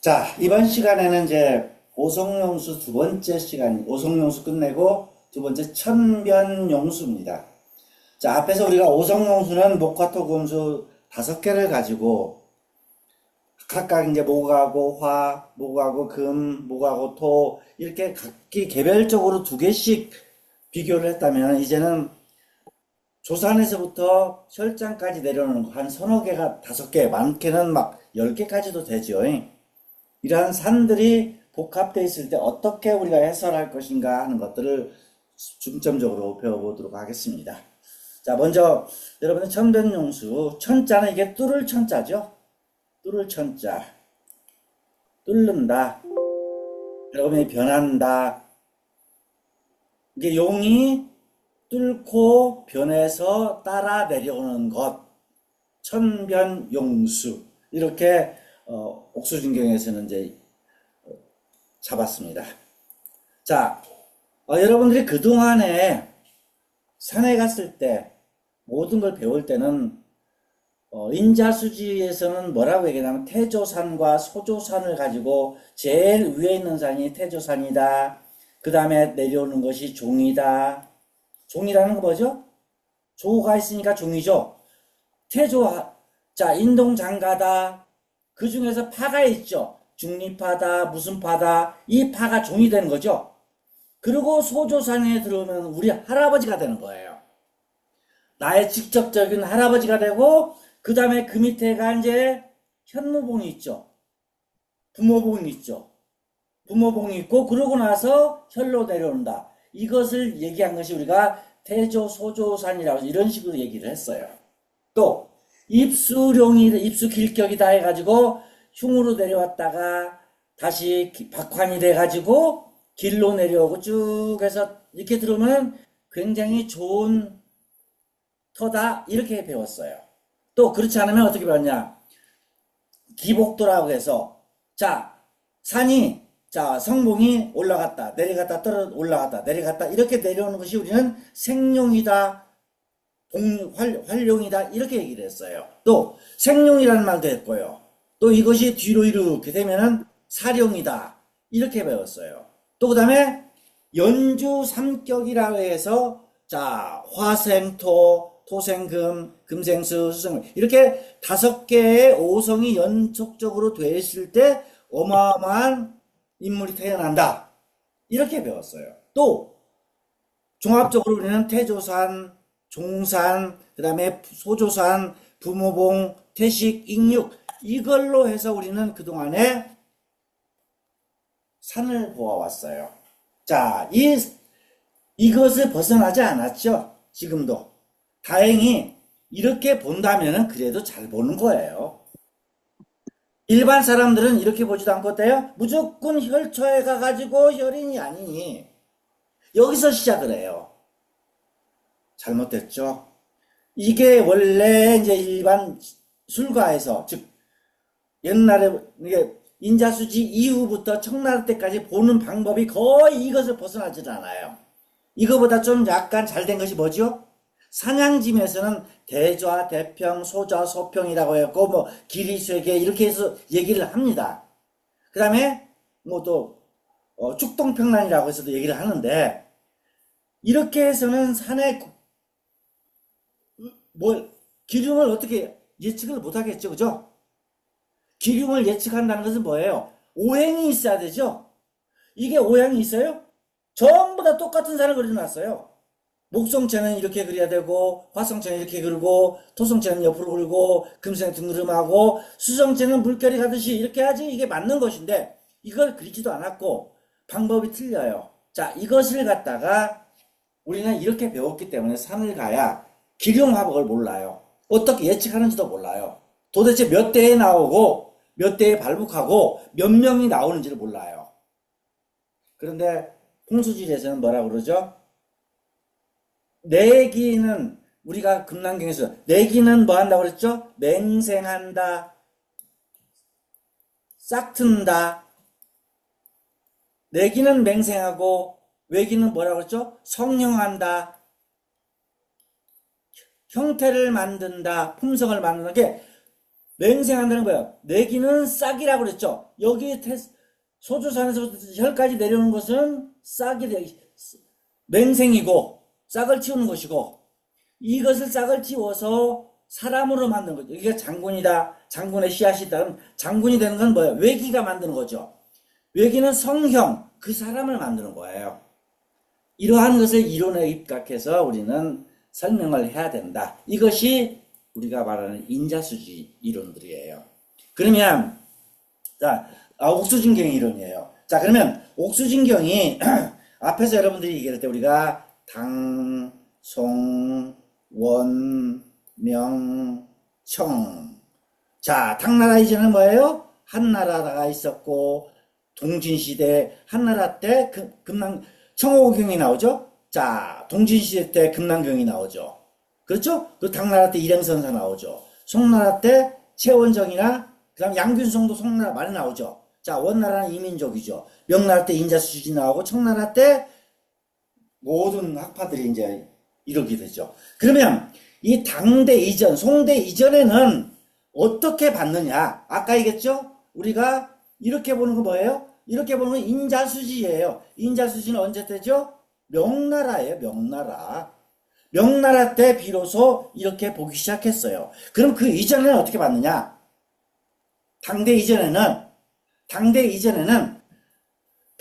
자, 이번 시간에는 이제 오성용수 두 번째 시간, 오성용수 끝내고 두 번째 천변용수입니다. 자, 앞에서 우리가 오성용수는 목화토금수 다섯 개를 가지고 각각 이제 목하고 화, 목하고 금, 목하고 토 이렇게 각기 개별적으로 두 개씩 비교를 했다면 이제는 조산에서부터 혈장까지 내려오는 거 한 서너 개가 다섯 개, 많게는 막 열 개까지도 되죠. 이러한 산들이 복합되어 있을 때 어떻게 우리가 해설할 것인가 하는 것들을 중점적으로 배워보도록 하겠습니다. 자, 먼저 여러분들 천변용수, 천자는 이게 뚫을 천자죠. 뚫을 천자, 뚫는다, 여러분이 변한다. 이게 용이 뚫고 변해서 따라 내려오는 것, 천변용수 이렇게 옥수진경에서는 이제 잡았습니다. 자, 여러분들이 그동안에 산에 갔을 때 모든 걸 배울 때는 인자수지에서는 뭐라고 얘기하냐면 태조산과 소조산을 가지고 제일 위에 있는 산이 태조산이다. 그 다음에 내려오는 것이 종이다. 종이라는 거 뭐죠? 조가 있으니까 종이죠. 자, 인동장가다. 그 중에서 파가 있죠. 중리파다, 무슨 파다. 이 파가 종이 되는 거죠. 그리고 소조산에 들어오면 우리 할아버지가 되는 거예요. 나의 직접적인 할아버지가 되고, 그 다음에 그 밑에가 이제 현무봉이 있죠. 부모봉이 있죠. 부모봉이 있고, 그러고 나서 혈로 내려온다. 이것을 얘기한 것이 우리가 태조, 소조산이라고 이런 식으로 얘기를 했어요. 또, 입수 길격이다 해가지고 흉으로 내려왔다가 다시 박환이 돼가지고 길로 내려오고 쭉 해서 이렇게 들으면 굉장히 좋은 터다 이렇게 배웠어요. 또 그렇지 않으면 어떻게 배웠냐? 기복도라고 해서 자 산이 자 성봉이 올라갔다 내려갔다 떨어 올라갔다 내려갔다 이렇게 내려오는 것이 우리는 생룡이다 활용이다 이렇게 얘기를 했어요. 또 생룡이라는 말도 했고요. 또 이것이 뒤로 이렇게 되면은 사룡이다 이렇게 배웠어요. 또 그 다음에 연주 삼격이라고 해서 자 화생토, 토생금, 금생수, 수생금 이렇게 다섯 개의 오성이 연속적으로 되어 있을 때 어마어마한 인물이 태어난다 이렇게 배웠어요. 또 종합적으로 우리는 태조산, 종산, 그 다음에 소조산, 부모봉, 태식, 익육 이걸로 해서 우리는 그동안에 산을 보아왔어요. 자, 이것을 벗어나지 않았죠. 지금도. 다행히 이렇게 본다면은 그래도 잘 보는 거예요. 일반 사람들은 이렇게 보지도 않고 어때요? 무조건 혈초에 가가지고 혈인이 아니니 여기서 시작을 해요. 잘못됐죠. 이게 원래 이제 일반 술가에서 즉 옛날에 이게 인자수지 이후부터 청나라 때까지 보는 방법이 거의 이것을 벗어나질 않아요. 이거보다 좀 약간 잘된 것이 뭐죠? 산양짐에서는 대좌, 대평, 소좌, 소평이라고 했고 뭐 길이 쇠계 이렇게 해서 얘기를 합니다. 그 다음에 뭐 또 축동평란이라고 해서도 얘기를 하는데 이렇게 해서는 산의 뭐 기lum을 어떻게 예측을 못하겠죠, 그죠? 기lum을 예측한다는 것은 뭐예요? 오행이 있어야 되죠. 이게 오행이 있어요? 전부 다 똑같은 산을 그려놨어요. 목성체는 이렇게 그려야 되고 화성체는 이렇게 그리고 토성체는 옆으로 그리고 금생 등그름하고 수성체는 물결이 가듯이 이렇게 하지 이게 맞는 것인데 이걸 그리지도 않았고 방법이 틀려요. 자, 이것을 갖다가 우리는 이렇게 배웠기 때문에 산을 가야 기룡화복을 몰라요. 어떻게 예측하는지도 몰라요. 도대체 몇 대에 나오고 몇 대에 발북하고 몇 명이 나오는지를 몰라요. 그런데 풍수지리에서는 뭐라고 그러죠? 내기는 우리가 금난경에서 내기는 뭐 한다고 그랬죠? 맹생한다, 싹튼다. 내기는 맹생하고 외기는 뭐라고 그랬죠? 성형한다, 형태를 만든다, 품성을 만드는 게 맹생한다는 거야. 내기는 싹이라고 그랬죠. 여기 소주산에서 혈까지 내려오는 것은 맹생이고 싹을 틔우는 것이고, 이것을 싹을 틔워서 사람으로 만드는 거죠. 이게 장군이다. 장군의 씨앗이다. 그럼 장군이 되는 건 뭐예요? 외기가 만드는 거죠. 외기는 성형, 그 사람을 만드는 거예요. 이러한 것을 이론에 입각해서 우리는 설명을 해야 된다. 이것이 우리가 말하는 인자수지 이론들이에요. 그러면 자, 옥수진경 이론이에요. 자, 그러면 옥수진경이 앞에서 여러분들이 얘기할 때 우리가 당, 송, 원, 명, 청. 자, 당나라 이전은 뭐예요? 한나라가 있었고, 동진시대 한나라 때 청호경이 나오죠? 자, 동진시대 때 금난경이 나오죠. 그렇죠? 그 당나라 때 일행선사 나오죠. 송나라 때 최원정이나 그 다음 양균성도 송나라 말에 나오죠. 자, 원나라는 이민족이죠. 명나라 때 인자수지 나오고, 청나라 때 모든 학파들이 이제 이렇게 되죠. 그러면 이 당대 이전, 송대 이전에는 어떻게 받느냐? 아까 얘기했죠? 우리가 이렇게 보는 건 뭐예요? 이렇게 보는 건 인자수지예요. 인자수지는 언제 때죠? 명나라예요. 명나라. 명나라 때 비로소 이렇게 보기 시작했어요. 그럼 그 이전에는 어떻게 받느냐? 당대 이전에는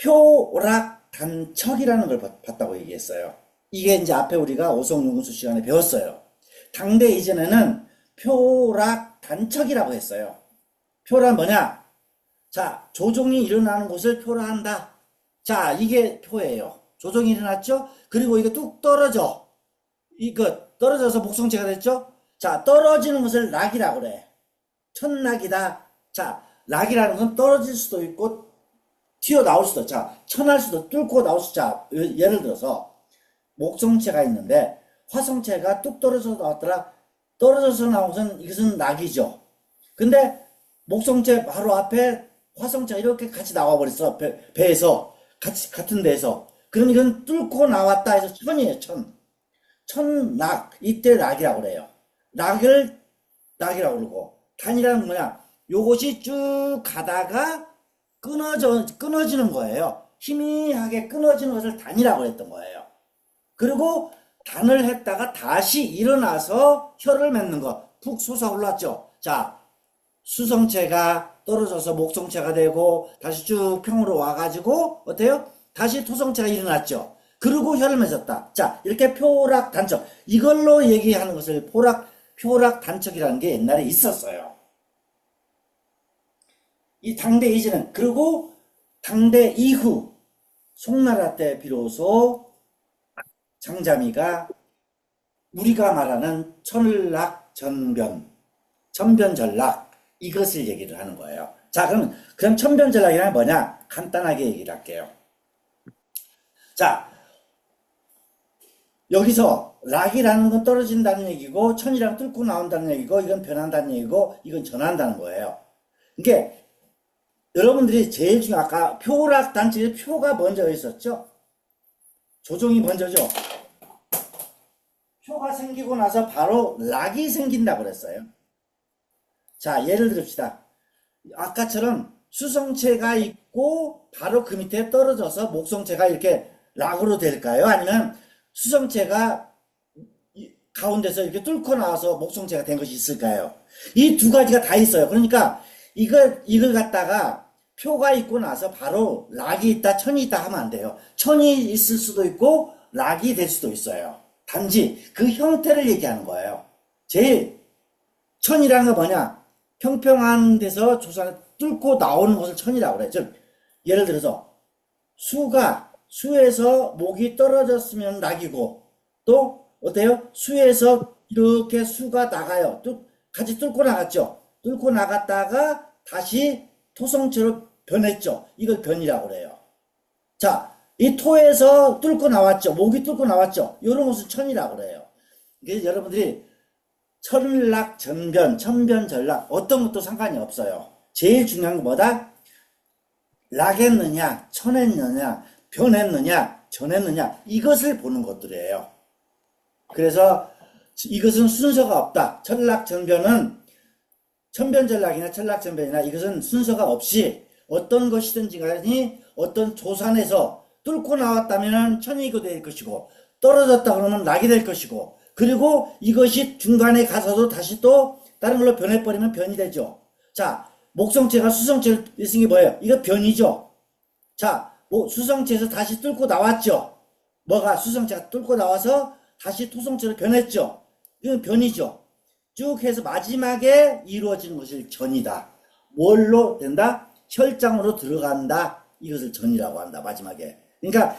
표락단척이라는 걸 봤다고 얘기했어요. 이게 이제 앞에 우리가 오성윤구수 시간에 배웠어요. 당대 이전에는 표락단척이라고 했어요. 표란 뭐냐? 자, 조종이 일어나는 곳을 표라한다. 자, 이게 표예요. 조종이 일어났죠? 그리고 이게 뚝 떨어져. 이거 떨어져서 목성체가 됐죠? 자, 떨어지는 것을 락이라고 그래. 천락이다. 자, 락이라는 건 떨어질 수도 있고 튀어나올 수도, 자, 천할 수도, 뚫고 나올 수도. 자, 예를 들어서 목성체가 있는데 화성체가 뚝 떨어져서 나왔더라. 떨어져서 나온 것은 이것은 락이죠. 근데 목성체 바로 앞에 화성체가 이렇게 같이 나와버렸어. 배에서 같은 데에서. 그럼 이건 뚫고 나왔다 해서 천이에요. 천락. 이때 락이라고 그래요. 락이라고 그러고, 단이라는 뭐냐? 요것이 쭉 가다가 끊어지는 거예요. 희미하게 끊어지는 것을 단이라고 했던 거예요. 그리고 단을 했다가 다시 일어나서 혀를 맺는 거. 푹 솟아올랐죠. 자, 수성체가 떨어져서 목성체가 되고 다시 쭉 평으로 와가지고 어때요? 다시 토성체가 일어났죠. 그리고 혀를 맺었다. 자, 이렇게 표락단척. 이걸로 얘기하는 것을 표락단척이라는 게 옛날에 있었어요. 이 당대 이전은, 그리고 당대 이후 송나라 때 비로소 장자미가 우리가 말하는 천락전변, 천변전락, 이것을 얘기를 하는 거예요. 자, 그럼 천변전락이란 뭐냐? 간단하게 얘기를 할게요. 자, 여기서 락이라는 건 떨어진다는 얘기고, 천이랑 뚫고 나온다는 얘기고, 이건 변한다는 얘기고, 이건 전한다는 거예요. 이게 여러분들이 제일 중요한, 아까 표락단체의 표가 먼저 있었죠? 조종이 먼저죠? 표가 생기고 나서 바로 락이 생긴다고 그랬어요. 자, 예를 들읍시다. 아까처럼 수성체가 있고 바로 그 밑에 떨어져서 목성체가 이렇게 락으로 될까요? 아니면 수성체가 가운데서 이렇게 뚫고 나와서 목성체가 된 것이 있을까요? 이 두 가지가 다 있어요. 그러니까 이걸 갖다가 표가 있고 나서 바로 락이 있다, 천이 있다 하면 안 돼요. 천이 있을 수도 있고 락이 될 수도 있어요. 단지 그 형태를 얘기하는 거예요. 제일 천이라는 건 뭐냐? 평평한 데서 조산을 뚫고 나오는 것을 천이라고 그래. 즉, 예를 들어서 수에서 목이 떨어졌으면 락이고, 또 어때요? 수에서 이렇게 수가 나가요. 같이 뚫고 나갔죠. 뚫고 나갔다가 다시 토성체로 변했죠. 이걸 변이라고 그래요. 자, 이 토에서 뚫고 나왔죠. 목이 뚫고 나왔죠. 이런 것을 천이라고 그래요. 그래서 여러분들이 천락, 전변, 천변, 전락 어떤 것도 상관이 없어요. 제일 중요한 건 뭐다? 락했느냐, 천했느냐, 변했느냐, 전했느냐, 이것을 보는 것들이에요. 그래서 이것은 순서가 없다. 천락, 전변은 천변전락이나 천락전변이나 이것은 순서가 없이 어떤 것이든지 간에 어떤 조산에서 뚫고 나왔다면 천이고 될 것이고 떨어졌다 그러면 낙이 될 것이고 그리고 이것이 중간에 가서도 다시 또 다른 걸로 변해버리면 변이 되죠. 자, 목성체가 수성체를 쓴 게 뭐예요? 이거 변이죠. 자, 수성체에서 다시 뚫고 나왔죠. 뭐가 수성체가 뚫고 나와서 다시 토성체로 변했죠. 이건 변이죠. 쭉 해서 마지막에 이루어지는 것을 전이다. 뭘로 된다? 혈장으로 들어간다. 이것을 전이라고 한다. 마지막에. 그러니까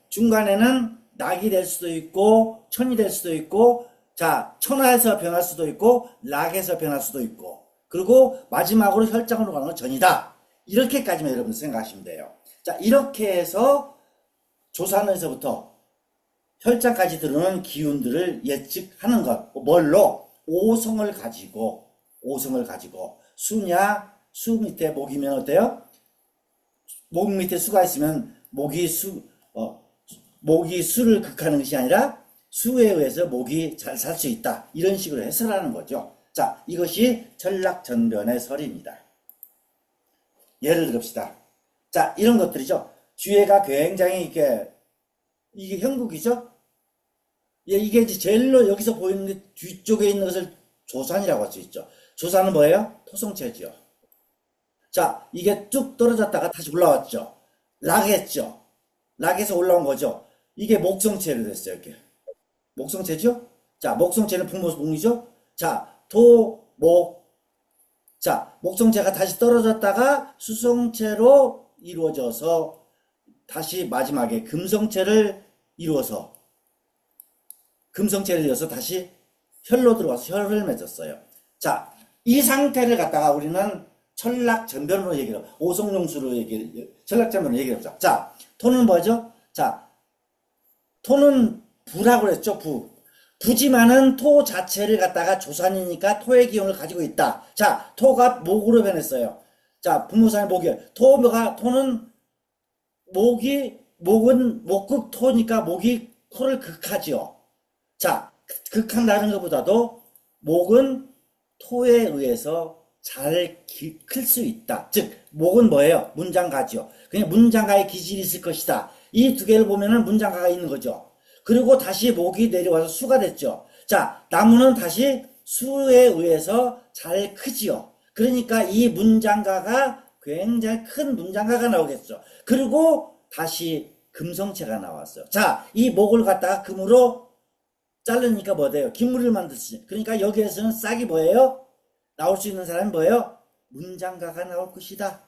중간에는 낙이 될 수도 있고 천이 될 수도 있고 자 천하에서 변할 수도 있고 낙에서 변할 수도 있고 그리고 마지막으로 혈장으로 가는 건 전이다. 이렇게까지만 여러분 생각하시면 돼요. 자 이렇게 해서 조산에서부터 혈장까지 들어오는 기운들을 예측하는 것. 뭘로? 오성을 가지고 수 밑에 목이면 어때요? 목 밑에 수가 있으면 목이 수를 극하는 것이 아니라 수에 의해서 목이 잘 살 수 있다. 이런 식으로 해설하는 거죠. 자, 이것이 천락전변의 설입니다. 예를 들읍시다. 자, 이런 것들이죠. 뒤에가 굉장히 이게 형국이죠? 예, 이게 이제 제일로 여기서 보이는 게 뒤쪽에 있는 것을 조산이라고 할 수 있죠. 조산은 뭐예요? 토성체죠. 자, 이게 쭉 떨어졌다가 다시 올라왔죠. 락했죠. 락에서 올라온 거죠. 이게 목성체로 됐어요. 이렇게. 목성체죠? 자, 목성체는 풍모목이죠? 자, 토, 목. 자, 목성체가 다시 떨어졌다가 수성체로 이루어져서 다시 마지막에 금성체를 이어서 다시 혈로 들어와서 혈을 맺었어요. 자, 이 상태를 갖다가 우리는 천락전변으로 얘기를 해요. 오성용수로 천락전변으로 얘기를 해보자. 자, 토는 뭐죠? 자, 토는 부라고 그랬죠. 부지만은 토 자체를 갖다가 조산이니까 토의 기운을 가지고 있다. 자, 토가 목으로 변했어요. 자, 분모산의 목이에요. 토는 목은 목극 토니까 목이 토를 극하지요. 자, 극한다는 것보다도 목은 토에 의해서 잘 클 수 있다. 즉, 목은 뭐예요? 문장가지요. 그냥 문장가의 기질이 있을 것이다. 이 두 개를 보면은 문장가가 있는 거죠. 그리고 다시 목이 내려와서 수가 됐죠. 자, 나무는 다시 수에 의해서 잘 크지요. 그러니까 이 문장가가 굉장히 큰 문장가가 나오겠죠. 그리고 다시 금성체가 나왔어요. 자, 이 목을 갖다가 금으로 자르니까 뭐 돼요? 김물을 만들지. 그러니까 여기에서는 싹이 뭐예요? 나올 수 있는 사람이 뭐예요? 문장가가 나올 것이다.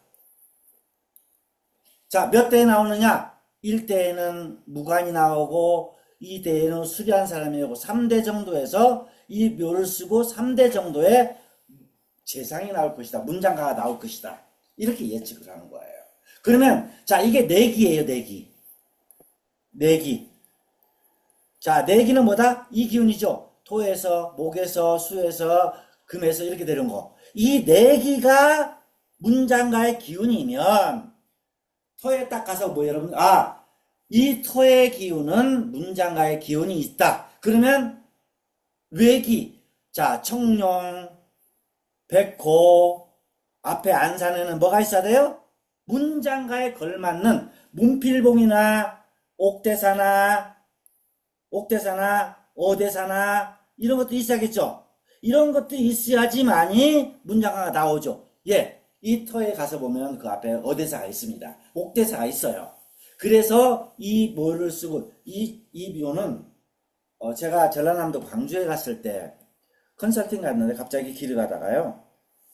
자, 몇 대에 나오느냐? 1대에는 무관이 나오고 2대에는 수리한 사람이 오고 3대 정도에서 이 묘를 쓰고 3대 정도의 재상이 나올 것이다. 문장가가 나올 것이다. 이렇게 예측을 하는 거예요. 그러면 자, 이게 내기예요. 내기. 자, 내기는 뭐다? 이 기운이죠. 토에서, 목에서, 수에서, 금에서 이렇게 되는 거. 이 내기가 문장가의 기운이면 토에 딱 가서 뭐 여러분, 이 토의 기운은 문장가의 기운이 있다. 그러면 외기, 자, 청룡, 백호, 앞에 안산에는 뭐가 있어야 돼요? 문장가에 걸맞는 문필봉이나 옥대사나 어대사나 이런 것도 있어야겠죠. 이런 것도 있어야지만이 문장가가 나오죠. 예, 이 터에 가서 보면 그 앞에 어대사가 있습니다. 옥대사가 있어요. 그래서 이 묘를 쓰고 이 묘는 제가 전라남도 광주에 갔을 때 컨설팅 갔는데 갑자기 길을 가다가요.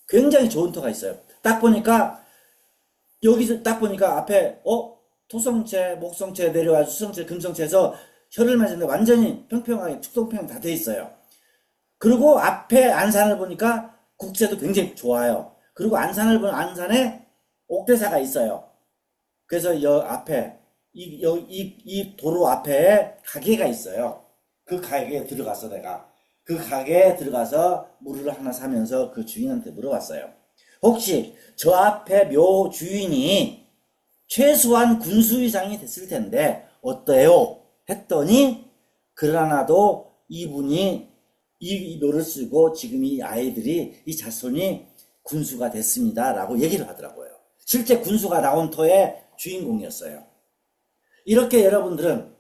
굉장히 좋은 터가 있어요. 딱 보니까 여기서 딱 보니까 앞에 토성체, 목성체 내려와서 수성체, 금성체에서 혈을 맺었는데 완전히 평평하게 축동평 다 돼 있어요. 그리고 앞에 안산을 보니까 국세도 굉장히 좋아요. 그리고 안산을 보면 안산에 옥대사가 있어요. 그래서 앞에 이 도로 앞에 가게가 있어요. 그 가게에 들어가서 내가 그 가게에 들어가서 물을 하나 사면서 그 주인한테 물어봤어요. 혹시 저 앞에 묘 주인이 최소한 군수 이상이 됐을 텐데 어때요? 했더니 그러나도 이분이 이 묘를 쓰고 지금 이 아이들이 이 자손이 군수가 됐습니다 라고 얘기를 하더라고요. 실제 군수가 나온 터의 주인공이었어요. 이렇게 여러분들은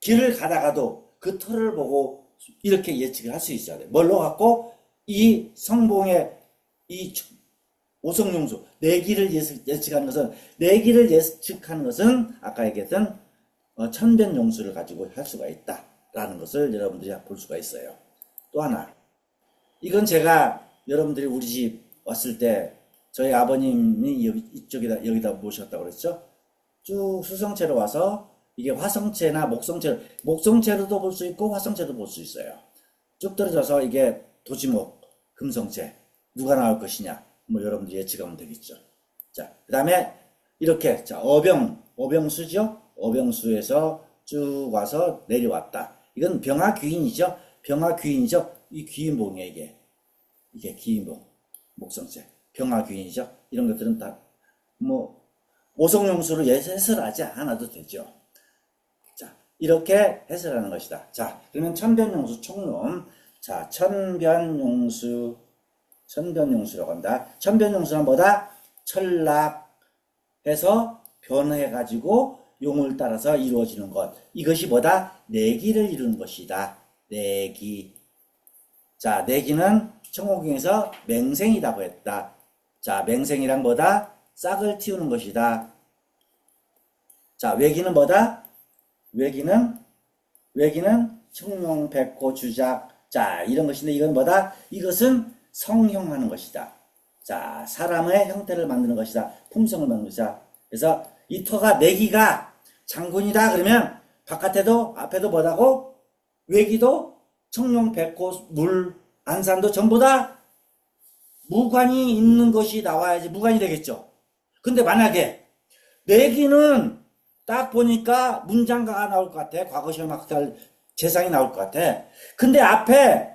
길을 가다가도 그 터를 보고 이렇게 예측을 할 수 있어야 돼요. 뭘로 갖고 이 성봉의 이 오성용수 내기를 예측하는 것은 내기를 예측하는 것은 아까 얘기했던 천변용수를 가지고 할 수가 있다라는 것을 여러분들이 볼 수가 있어요. 또 하나, 이건 제가 여러분들이 우리 집 왔을 때 저희 아버님이 여기다 모셨다고 그랬죠. 쭉 수성체로 와서 이게 화성체나 목성체로도 볼 수 있고 화성체도 볼 수 있어요. 쭉 떨어져서 이게 도지목, 금성체 누가 나올 것이냐 뭐 여러분들이 예측하면 되겠죠. 자, 그 다음에 이렇게 자 어병수죠. 어병수에서 쭉 와서 내려왔다. 이건 병화귀인이죠. 병화귀인이죠. 이 귀인봉이에요. 이게 귀인봉, 목성체, 병화귀인이죠. 이런 것들은 다 뭐 오성용수로 해설하지 않아도 되죠. 자, 이렇게 해설하는 것이다. 자, 그러면 천변용수 총론. 자, 천변용수라고 한다. 천변용수는 뭐다? 천락해서 변해가지고 용을 따라서 이루어지는 것. 이것이 뭐다? 내기를 이루는 것이다. 내기. 자, 내기는 청호경에서 맹생이라고 했다. 자, 맹생이란 뭐다? 싹을 틔우는 것이다. 자, 외기는 뭐다? 외기는 청룡, 백호, 주작. 자, 이런 것인데 이건 뭐다? 이것은 성형하는 것이다. 자, 사람의 형태를 만드는 것이다. 품성을 만드는 것이다. 그래서 이 터가 내기가 장군이다 그러면 바깥에도 앞에도 뭐다고? 외기도 청룡, 백호, 물, 안산도 전부 다 무관이 있는 것이 나와야지 무관이 되겠죠. 근데 만약에 내기는 딱 보니까 문장가가 나올 것 같아. 과거 시험 학살 재상이 나올 것 같아. 근데 앞에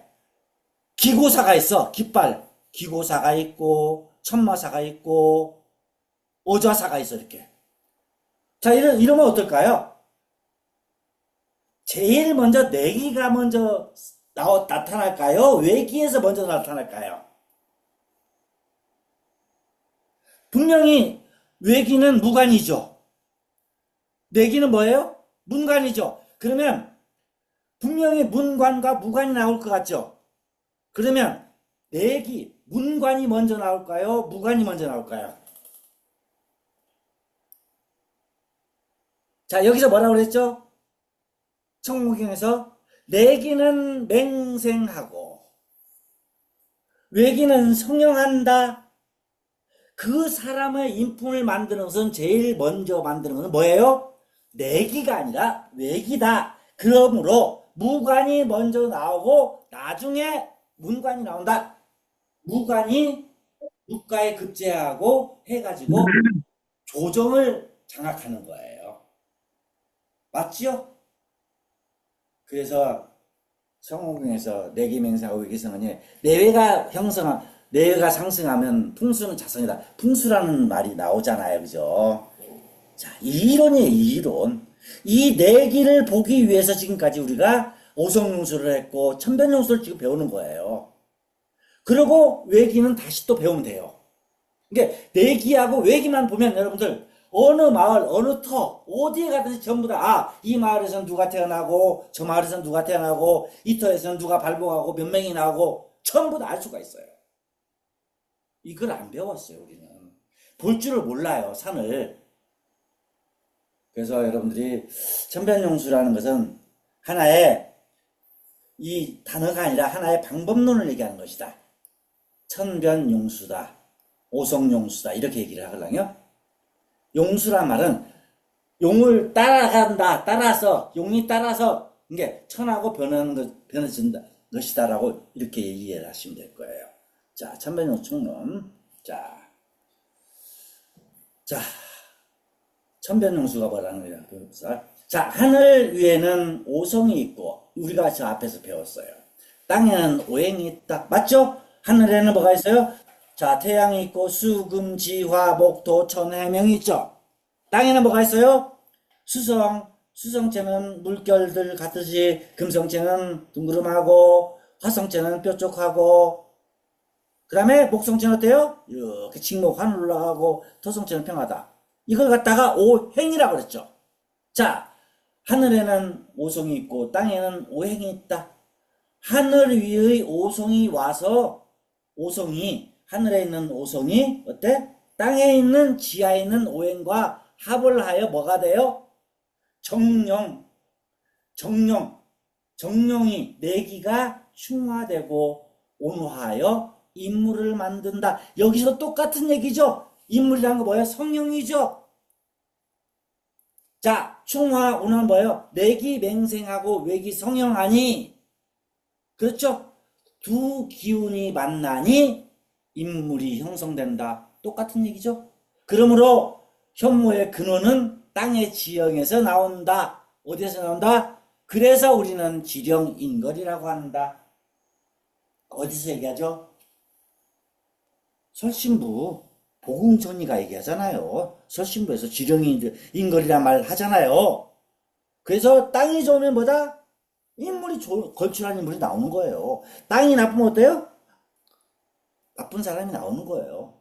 기고사가 있어. 깃발. 기고사가 있고 천마사가 있고 오좌사가 있어. 이렇게. 자, 이러면 어떨까요? 제일 먼저 내기가 먼저 나타날까요? 외기에서 먼저 나타날까요? 분명히 외기는 무관이죠. 내기는 뭐예요? 문관이죠. 그러면 분명히 문관과 무관이 나올 것 같죠. 그러면 내기, 문관이 먼저 나올까요? 무관이 먼저 나올까요? 자, 여기서 뭐라고 그랬죠? 청무경에서 내기는 맹생하고 외기는 성형한다. 그 사람의 인품을 만드는 것은 제일 먼저 만드는 것은 뭐예요? 내기가 아니라 외기다. 그러므로 무관이 먼저 나오고 나중에 문관이 나온다. 무관이 국가에 급제하고 해가지고 조정을 장악하는 거예요. 맞지요? 그래서 성호경에서 내기맹세하고 외기성은이 내외가 상승하면 풍수는 자성이다. 풍수라는 말이 나오잖아요. 그죠? 자, 이 이론이에요. 이 이론. 이 내기를 보기 위해서 지금까지 우리가 오성용수를 했고 천변용수를 지금 배우는 거예요. 그리고 외기는 다시 또 배우면 돼요. 그러니까 내기하고 외기만 보면 여러분들 어느 마을, 어느 터, 어디에 가든지 전부 다, 이 마을에서는 누가 태어나고, 저 마을에서는 누가 태어나고, 이 터에서는 누가 발복하고, 몇 명이 나오고, 전부 다 알 수가 있어요. 이걸 안 배웠어요, 우리는. 볼 줄을 몰라요, 산을. 그래서 여러분들이 천변용수라는 것은 하나의 이 단어가 아니라 하나의 방법론을 얘기하는 것이다. 천변용수다. 오성용수다. 이렇게 얘기를 하거든요. 용수란 말은 용을 따라간다. 용이 따라서 이게 천하고 변해진다 것이다라고 이렇게 이해를 하시면 될 거예요. 자, 천변용수 총론. 자, 천변용수가 뭐라는 거냐. 자, 하늘 위에는 오성이 있고 우리가 저 앞에서 배웠어요. 땅에는 오행이 있다. 맞죠? 하늘에는 뭐가 있어요? 자, 태양이 있고 수금, 지화, 목토, 천, 해명이 있죠. 땅에는 뭐가 있어요? 수성체는 물결들 같듯이 금성체는 둥그름하고 화성체는 뾰족하고, 그 다음에 목성체는 어때요? 이렇게 직목 하늘 올라가고, 토성체는 평하다. 이걸 갖다가 오행이라고 그랬죠. 자, 하늘에는 오성이 있고 땅에는 오행이 있다. 하늘 위의 오성이 와서 오성이 하늘에 있는 오성이 어때? 땅에 있는 지하에 있는 오행과 합을 하여 뭐가 돼요? 정령, 정령이 내기가 충화되고 온화하여 인물을 만든다. 여기서 똑같은 얘기죠. 인물이란 거 뭐예요? 성령이죠. 자, 충화, 온화는 뭐예요? 내기 맹생하고 외기 성형하니. 그렇죠? 두 기운이 만나니 인물이 형성된다. 똑같은 얘기죠? 그러므로 현모의 근원은 땅의 지형에서 나온다. 어디에서 나온다? 그래서 우리는 지령인걸이라고 한다. 어디서 얘기하죠? 설신부 보궁전이가 얘기하잖아요. 설신부에서 지령인걸이란 말 하잖아요. 그래서 땅이 좋으면 뭐다? 인물이 걸출한 인물이 나오는 거예요. 땅이 나쁘면 어때요? 나쁜 사람이 나오는 거예요.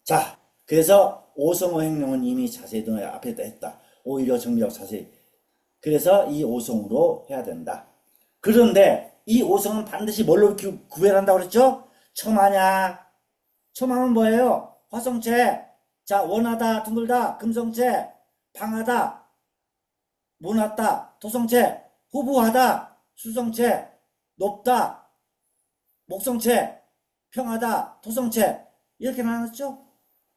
자, 그래서 오성오행령은 이미 자세히 앞에다 했다. 오히려 정비하고 자세히. 그래서 이 오성으로 해야 된다. 그런데 이 오성은 반드시 뭘로 구별한다고 그랬죠? 첨하냐? 첨하면 뭐예요? 화성체. 자, 원하다, 둥글다, 금성체. 방하다, 모났다, 토성체. 후부하다, 수성체. 높다, 목성체. 평하다, 토성체. 이렇게 나눴죠?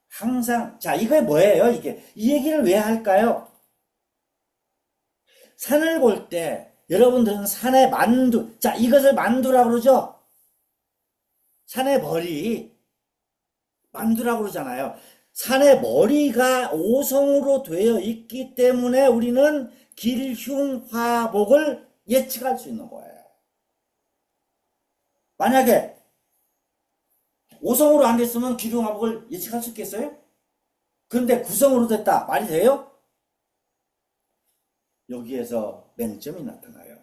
항상. 자, 이게 뭐예요? 이 얘기를 왜 할까요? 산을 볼 때 여러분들은 산의 만두, 자, 이것을 만두라고 그러죠? 산의 머리 만두라고 그러잖아요. 산의 머리가 오성으로 되어 있기 때문에 우리는 길흉화복을 예측할 수 있는 거예요. 만약에 오성으로 안 됐으면 길흉화복을 예측할 수 있겠어요? 그런데 구성으로 됐다. 말이 돼요? 여기에서 맹점이 나타나요.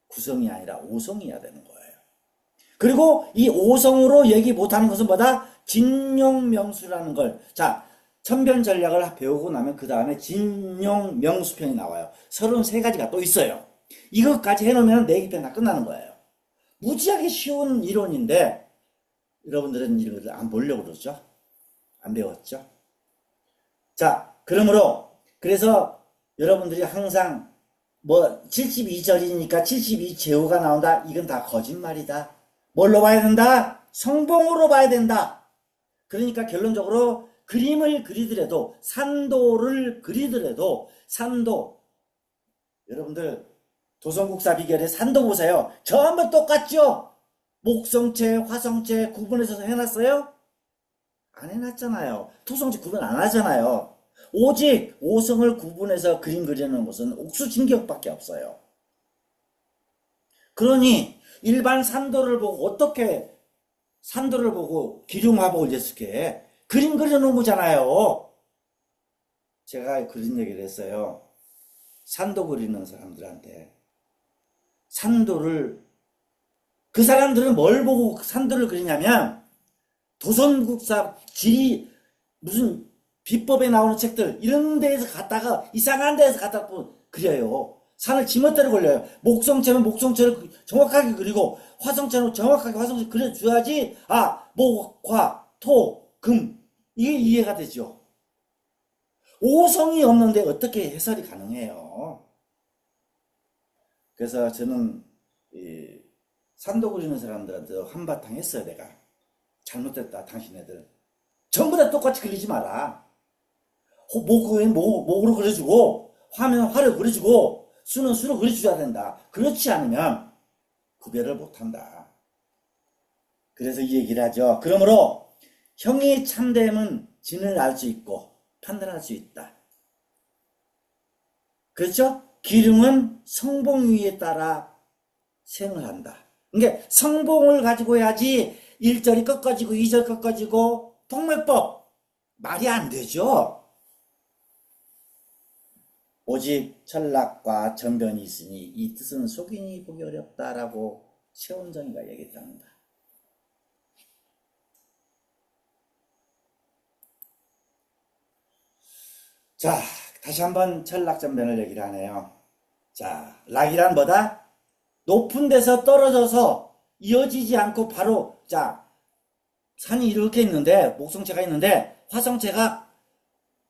구성이 아니라 오성이어야 되는 거예요. 그리고 이 오성으로 얘기 못하는 것은 뭐다? 진용명수라는 걸. 자, 천변전략을 배우고 나면 그 다음에 진용명수편이 나와요. 33가지가 또 있어요. 이것까지 해놓으면 내기편 다 끝나는 거예요. 무지하게 쉬운 이론인데 여러분들은 이걸 안 보려고 그러죠? 안 배웠죠? 자, 그러므로 그래서 여러분들이 항상 뭐 72절이니까 72제후가 나온다. 이건 다 거짓말이다. 뭘로 봐야 된다? 성봉으로 봐야 된다. 그러니까 결론적으로 그림을 그리더라도 산도를 그리더라도 산도 여러분들 도성국사 비결의 산도 보세요. 전부 똑같죠? 목성체, 화성체 구분해서 해놨어요? 안 해놨잖아요. 토성체 구분 안 하잖아요. 오직 오성을 구분해서 그림 그리는 것은 옥수진격밖에 없어요. 그러니 일반 산도를 보고 어떻게 산도를 보고 기륭화복을 예측해? 그림 그려놓은 거잖아요. 제가 그런 얘기를 했어요. 산도 그리는 사람들한테 산도를 그 사람들은 뭘 보고 산도를 그리냐면 도선국사 지리 무슨 비법에 나오는 책들 이런 데에서 갔다가 이상한 데에서 갖다 그려요. 산을 지멋대로 걸려요. 목성체는 목성체를 정확하게 그리고 화성체는 정확하게 화성체를 그려줘야지 목, 화, 토, 금 이게 이해가 되죠. 오성이 없는데 어떻게 해설이 가능해요? 그래서 저는 산도 그리는 사람들한테 한바탕 했어요. 내가 잘못됐다 당신네들 전부 다 똑같이 그리지 마라. 목으로 그려주고 화면 화를 그려주고 수는 수로 그려줘야 된다. 그렇지 않으면 구별을 못한다. 그래서 이 얘기를 하죠. 그러므로 형이 참됨은 진을 알 수 있고 판단할 수 있다. 그렇죠? 기륭은 성봉위에 따라 생을 한다. 그러니까 성봉을 가지고 해야지 1절이 꺾어지고 2절 꺾어지고 통매법 말이 안 되죠. 오직 천락과 전변이 있으니 이 뜻은 속인이 보기 어렵다라고 최원정이가 얘기했답니다. 자, 다시 한번 천락전변을 얘기를 하네요. 자, 락이란 뭐다? 높은 데서 떨어져서 이어지지 않고 바로, 자, 산이 이렇게 있는데, 목성체가 있는데, 화성체가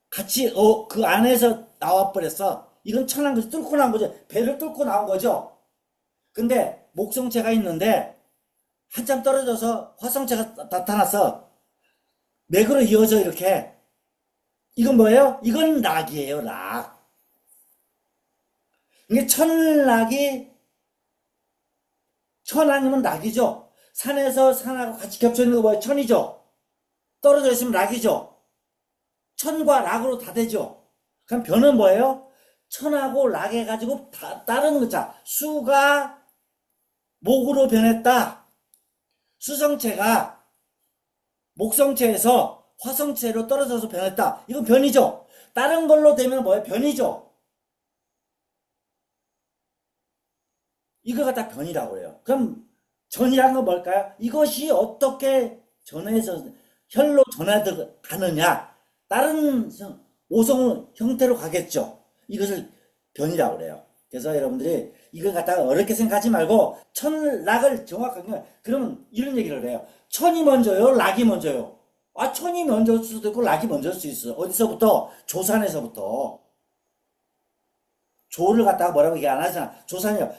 같이, 그 안에서 나와버렸어. 이건 천한 거지. 뚫고 나온 거죠. 배를 뚫고 나온 거죠. 근데, 목성체가 있는데, 한참 떨어져서 화성체가 나타났어. 맥으로 이어져, 이렇게. 이건 뭐예요? 이건 락이에요, 락. 이게 천락이, 천 아니면 락이죠. 산에서 산하고 같이 겹쳐있는 거 뭐예요? 천이죠. 떨어져 있으면 락이죠. 천과 락으로 다 되죠. 그럼 변은 뭐예요? 천하고 락 해가지고 다른 거. 자, 수가 목으로 변했다. 수성체가 목성체에서 화성체로 떨어져서 변했다. 이건 변이죠. 다른 걸로 되면 뭐예요? 변이죠. 이거 갖다 변이라고 해요. 그럼 전이라는 건 뭘까요? 이것이 어떻게 전해서 혈로 전해가느냐. 다른 오성 형태로 가겠죠. 이것을 변이라고 그래요. 그래서 여러분들이 이걸 갖다가 어렵게 생각하지 말고 천락을 정확하게, 그러면 이런 얘기를 해요. 천이 먼저요? 락이 먼저요? 아, 천이 먼저일 수도 있고 락이 먼저일 수 있어. 어디서부터? 조산에서부터. 조를 갖다가 뭐라고 얘기 안 하잖아. 조산이요.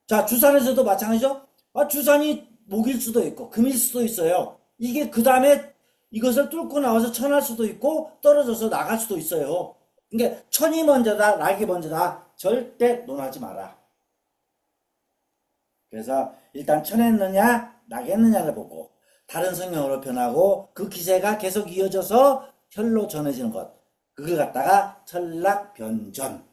자, 주산에서도 마찬가지죠? 아, 주산이 목일 수도 있고 금일 수도 있어요. 이게 그 다음에 이것을 뚫고 나와서 천할 수도 있고 떨어져서 나갈 수도 있어요. 그러니까 천이 먼저다, 락이 먼저다. 절대 논하지 마라. 그래서 일단 천했느냐, 락했느냐를 보고 다른 성형으로 변하고 그 기세가 계속 이어져서 혈로 전해지는 것. 그걸 갖다가 천락변전.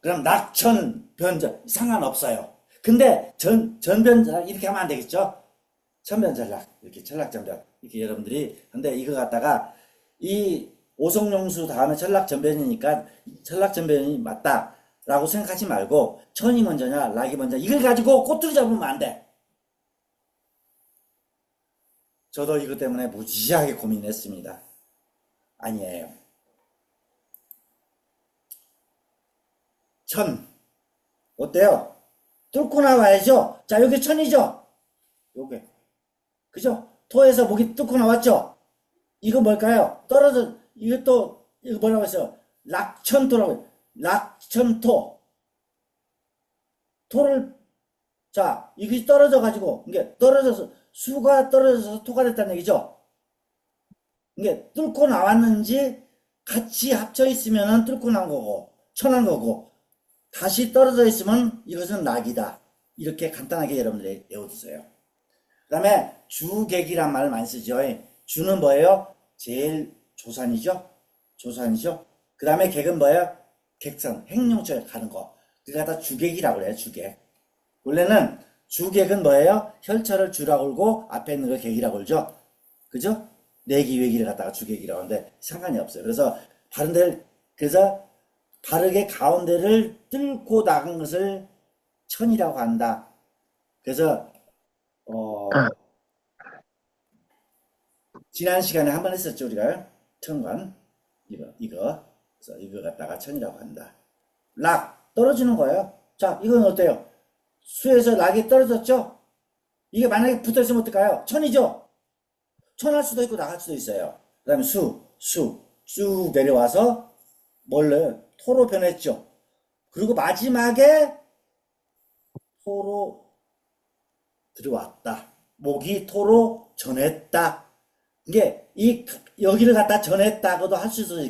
그럼 낙천 변전 상관없어요. 근데 전변전 이렇게 하면 안 되겠죠? 천변전락 이렇게 천락전변 이렇게 여러분들이. 근데 이거 갖다가 이 오성룡수 다음에 천락전변이니까 천락전변이 맞다라고 생각하지 말고 천이 먼저냐 락이 먼저 이걸 가지고 꼬투리 잡으면 안 돼. 저도 이것 때문에 무지하게 고민했습니다. 아니에요. 천 어때요? 뚫고 나와야죠. 자, 여기 천이죠. 요게 그죠? 토에서 목이 뚫고 나왔죠. 이거 뭘까요? 떨어져. 이것도 이거 뭐라고 했어요? 락천토라고 해요. 락천토. 토를, 자, 이게 떨어져 가지고 이게 떨어져서 수가 떨어져서 토가 됐다는 얘기죠. 이게 뚫고 나왔는지 같이 합쳐 있으면은 뚫고 나온 거고 천한 거고, 다시 떨어져 있으면 이것은 락이다. 이렇게 간단하게 여러분들이 외워두세요. 그 다음에 주객이란 말을 많이 쓰죠. 주는 뭐예요? 제일 조산이죠. 조산이죠. 그 다음에 객은 뭐예요? 객선, 행용처에 가는 거. 그게 다 주객이라고 그래요. 주객. 원래는 주객은 뭐예요? 혈처를 주라고 그러고 앞에 있는 걸 객이라고 그러죠. 그죠? 내기 외기를 갖다가 주객이라고 하는데 상관이 없어요. 그래서 바른 데를, 그래서 바르게 가운데를 뚫고 나간 것을 천이라고 한다. 그래서 지난 시간에 한번 했었죠. 우리가 천관 이거 그래서 이거 갖다가 천이라고 한다. 락 떨어지는 거예요. 자, 이건 어때요? 수에서 락이 떨어졌죠? 이게 만약에 붙어있으면 어떨까요? 천이죠? 천할 수도 있고 나갈 수도 있어요. 그 다음에 쭉 내려와서 뭘로 토로 변했죠. 그리고 마지막에 토로 들어왔다. 목이 토로 전했다. 이게 여기를 갖다 전했다고도 할 수도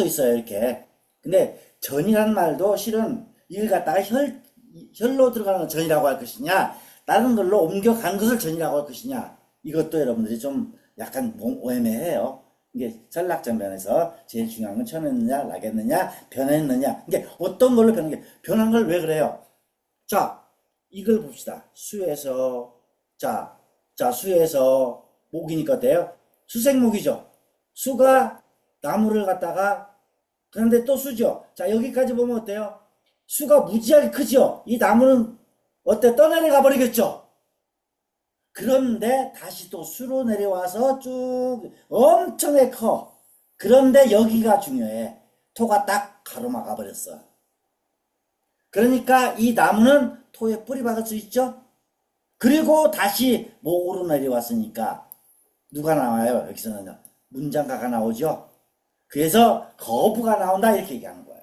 있어요. 이렇게. 근데 전이라는 말도 실은 이걸 갖다가 혈로 들어가는 걸 전이라고 할 것이냐, 다른 걸로 옮겨간 것을 전이라고 할 것이냐, 이것도 여러분들이 좀 약간 애매해요. 이게 전락전변에서 제일 중요한 건 천했느냐, 락했느냐, 변했느냐. 이게 어떤 걸로 변한 걸 왜 그래요? 자, 이걸 봅시다. 수에서 목이니까 어때요? 수생목이죠. 수가 나무를 갖다가, 그런데 또 수죠. 자, 여기까지 보면 어때요? 수가 무지하게 크죠. 이 나무는 어때? 떠내려가 버리겠죠? 그런데 다시 또 수로 내려와서 쭉 엄청나게 커. 그런데 여기가 중요해. 토가 딱 가로막아 버렸어. 그러니까 이 나무는 토에 뿌리 박을 수 있죠? 그리고 다시 목으로 내려왔으니까 누가 나와요? 여기서는 문장가가 나오죠? 그래서 거부가 나온다 이렇게 얘기하는 거예요.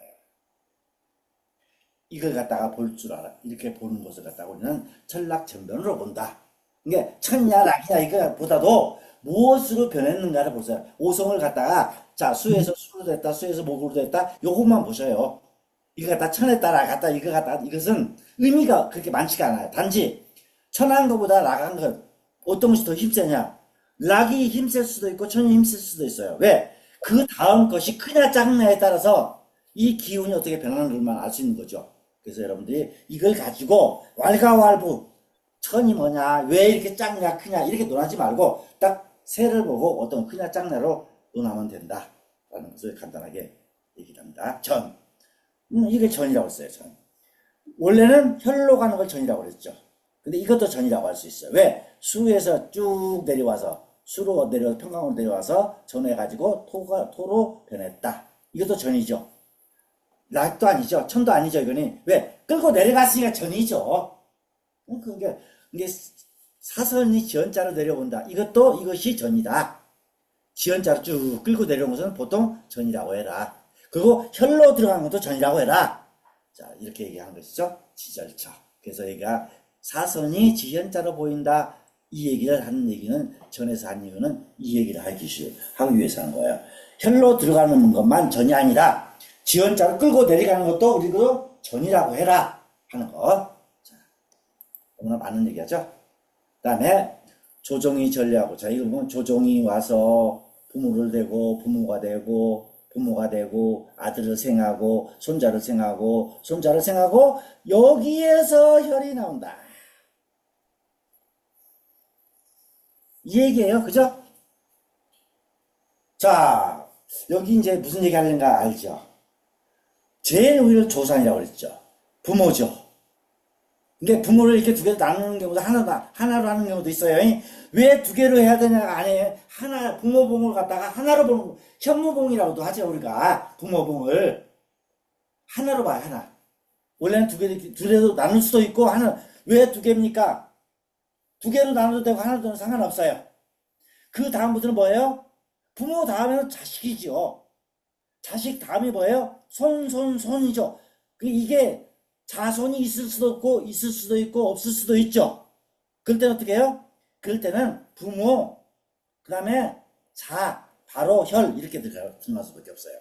이걸 갖다가 볼 줄 알아. 이렇게 보는 것을 갖다가 우리는 전락전변으로 본다. 이게 천냐 낙이냐 이거보다도 무엇으로 변했는가를 보세요. 오성을 갖다가 자 수에서 수로 됐다, 수에서 목으로 됐다. 요것만 보셔요. 이거 갖다 천에 따라 갖다 이거 갖다 이것은 의미가 그렇게 많지가 않아요. 단지 천한 것보다 락한 것 어떤 것이 더 힘세냐? 락이 힘셀 수도 있고 천이 힘셀 수도 있어요. 왜? 그 다음 것이 크냐 작냐에 따라서 이 기운이 어떻게 변하는 걸만 알 수 있는 거죠. 그래서 여러분들이 이걸 가지고 왈가왈부 천이 뭐냐, 왜 이렇게 작냐, 크냐 이렇게 논하지 말고 딱 세를 보고 어떤 크냐 작냐로 논하면 된다 라는 것을 간단하게 얘기를 합니다. 전. 이게 전이라고 했어요. 전. 원래는 혈로 가는 걸 전이라고 그랬죠. 근데 이것도 전이라고 할 수 있어요. 왜? 수에서 쭉 내려와서 수로 내려와서 평강으로 내려와서 전해가지고 토로 변했다. 이것도 전이죠. 락도 아니죠. 천도 아니죠. 이거는 왜? 끌고 내려갔으니까 전이죠. 이게 사선이 지연자로 내려온다. 이것이 전이다. 지연자로 쭉 끌고 내려온 것은 보통 전이라고 해라. 그리고 혈로 들어간 것도 전이라고 해라. 자, 이렇게 얘기하는 것이죠. 지절처. 그래서 얘가 사선이 지연자로 보인다. 이 얘기를 하는 얘기는 전에서 한 이유는 이 얘기를 하기 위해서 하는 거예요. 혈로 들어가는 것만 전이 아니라 지연자로 끌고 내려가는 것도 우리도 전이라고 해라 하는 거. 자, 너무나 많은 얘기하죠. 그 다음에 조종이 전례하고, 자, 이거 보면 조종이 와서 부모를 되고 부모가 되고 아들을 생하고 손자를 생하고 여기에서 혈이 나온다. 이 얘기예요. 그죠? 자, 여기 이제 무슨 얘기 하는가 알죠? 제일 우리를 조상이라고 그랬죠. 부모죠. 근데 부모를 이렇게 두 개로 나누는 경우도 하나로 하는 경우도 있어요. 왜 두 개로 해야 되냐가 아니에요. 하나, 부모봉을 갖다가 하나로 보는, 현무봉이라고도 하죠, 우리가. 부모봉을. 하나로 봐요, 하나. 원래는 두 개로 나눌 수도 있고, 왜 두 개입니까? 두 개로 나눠도 되고, 하나도 상관없어요. 그 다음부터는 뭐예요? 부모 다음에는 자식이죠. 자식 다음이 뭐예요? 손이죠. 이게 자손이 있을 수도 있고, 없을 수도 있죠. 그럴 때는 어떻게 해요? 그럴 때는 부모, 그 다음에 바로 혈, 이렇게 들어갈 수밖에 없어요.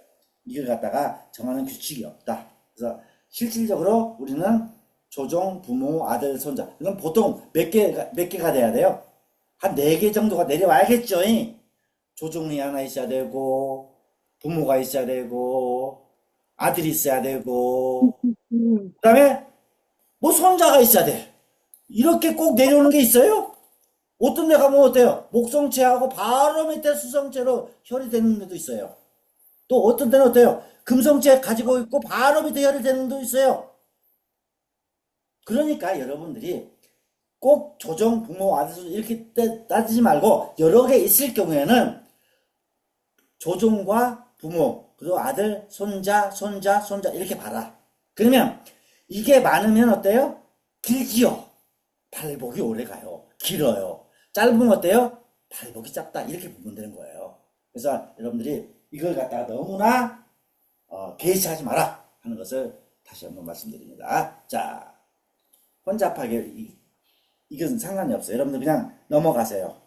이걸 갖다가 정하는 규칙이 없다. 그래서 실질적으로 우리는 조종, 부모, 아들, 손자. 이건 보통 몇 개가 돼야 돼요? 한 4개 정도가 내려와야겠죠. 조종이 하나 있어야 되고, 부모가 있어야 되고, 아들이 있어야 되고, 그 다음에 뭐 손자가 있어야 돼. 이렇게 꼭 내려오는 게 있어요? 어떤 데 가면 어때요? 목성체하고 바로 밑에 수성체로 혈이 되는 데도 있어요. 또 어떤 데는 어때요? 금성체 가지고 있고 바로 밑에 혈이 되는 데도 있어요. 그러니까 여러분들이 꼭 조정, 부모, 아들, 이렇게 따지지 말고 여러 개 있을 경우에는 조종과 부모, 그리고 아들, 손자 이렇게 봐라. 그러면 이게 많으면 어때요? 길지요. 발복이 오래 가요. 길어요. 짧으면 어때요? 발복이 짧다. 이렇게 보면 되는 거예요. 그래서 여러분들이 이걸 갖다가 너무나 개의치하지 마라 하는 것을 다시 한번 말씀드립니다. 자, 혼잡하게 이건 상관이 없어요. 여러분들 그냥 넘어가세요.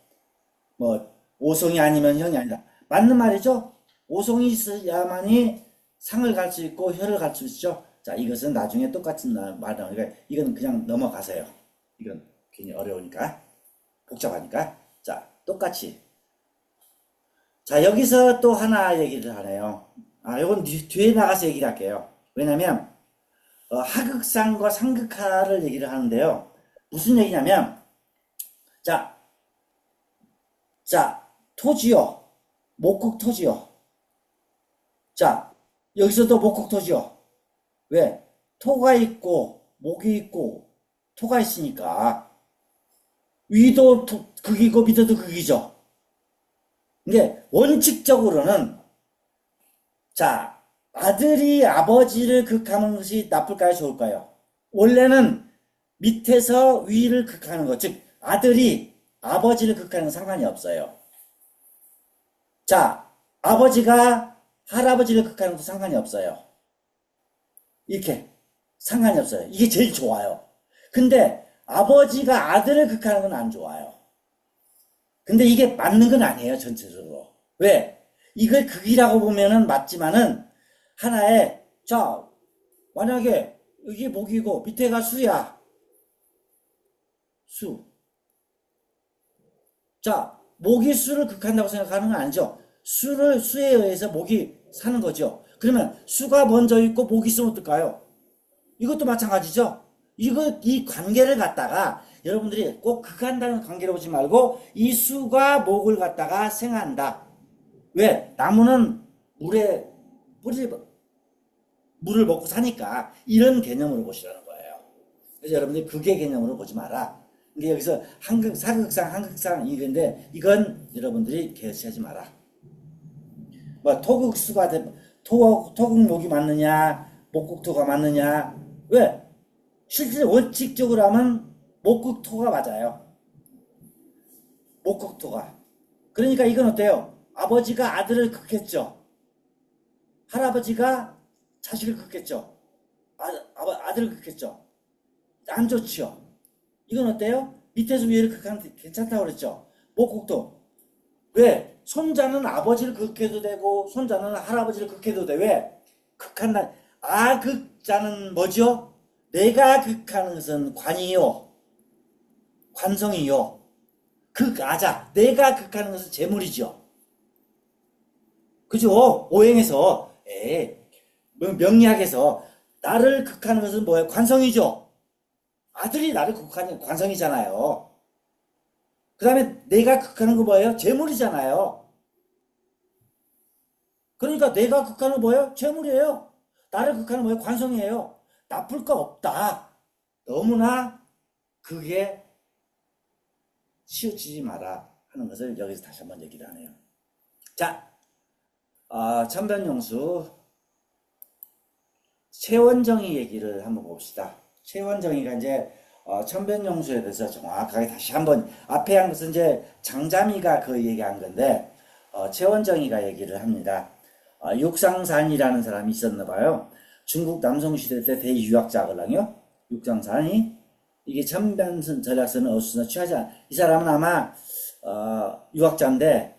뭐 오성이 아니면 형이 아니다. 맞는 말이죠? 오성이 있어야만이 상을 갈 수 있고 혈을 갈 수 있죠. 자, 이것은 나중에 똑같은 말 나오니까 이건 그냥 넘어가세요. 이건 괜히 어려우니까 복잡하니까. 자, 똑같이. 자, 여기서 또 하나 얘기를 하네요. 요건 뒤에 나가서 얘기를 할게요. 왜냐면 하극상과 상극하를 얘기를 하는데요. 무슨 얘기냐면 자, 토지요. 목국토지요. 자, 여기서도 목국토지요. 왜? 토가 있고 목이 있고 토가 있으니까 위도 극이고 밑에도 극이죠. 이게 원칙적으로는 자, 아들이 아버지를 극하는 것이 나쁠까요, 좋을까요? 원래는 밑에서 위를 극하는 것, 즉 아들이 아버지를 극하는 건 상관이 없어요. 자, 아버지가 할아버지를 극하는 것도 상관이 없어요. 이렇게 상관이 없어요. 이게 제일 좋아요. 근데 아버지가 아들을 극하는 건 안 좋아요. 근데 이게 맞는 건 아니에요, 전체적으로. 왜? 이걸 극이라고 보면은 맞지만은 하나의 자, 만약에 여기 목이고 밑에가 수야. 수. 자, 목이 수를 극한다고 생각하는 건 아니죠. 수에 의해서 목이 사는 거죠. 그러면 수가 먼저 있고 목이 있으면 어떨까요? 이것도 마찬가지죠. 이 관계를 갖다가 여러분들이 꼭 극한다는 관계로 보지 말고 이 수가 목을 갖다가 생한다. 왜? 나무는 물을 먹고 사니까 이런 개념으로 보시라는 거예요. 그래서 여러분들이 극의 개념으로 보지 마라. 이게 여기서 사극상, 한극상 이건데 이건 여러분들이 개시하지 마라. 뭐 토극수가 토극목이 맞느냐, 목극토가 맞느냐? 왜? 실제 원칙적으로 하면 목극토가 맞아요. 목극토가. 그러니까 이건 어때요? 아버지가 아들을 극했죠. 할아버지가 자식을 극했죠. 아들을 극했죠. 안 좋죠. 이건 어때요? 밑에서 위를 극하는 괜찮다고 그랬죠. 목극토. 왜? 손자는 아버지를 극해도 되고 손자는 할아버지를 극해도 돼. 왜? 극한다. 극자는 뭐죠? 내가 극하는 것은 관이요. 관성이요. 극아자. 내가 극하는 것은 재물이죠. 그죠? 오행에서 명리학에서 나를 극하는 것은 뭐예요? 관성이죠. 아들이 나를 극하는 관성이잖아요. 그 다음에 내가 극하는 거 뭐예요? 재물이잖아요. 그러니까 내가 극하는 거 뭐예요? 재물이에요. 나를 극하는 뭐예요? 관성이에요. 나쁠 거 없다. 너무나 그게 치우치지 마라 하는 것을 여기서 다시 한번 얘기를 하네요. 자, 천변용수 최원정이 얘기를 한번 봅시다. 최원정이가 이제 천변용수에 대해서 정확하게 다시 한번 앞에 한 것은 이제 장자미가 그 얘기한 건데 최원정이가 얘기를 합니다. 육상산이라는 사람이 있었나 봐요. 중국 남성시대 때 대유학자거든요. 육상산이 이게 천변 전략서는 어수선을 취하지 않아. 이 사람은 아마 유학자인데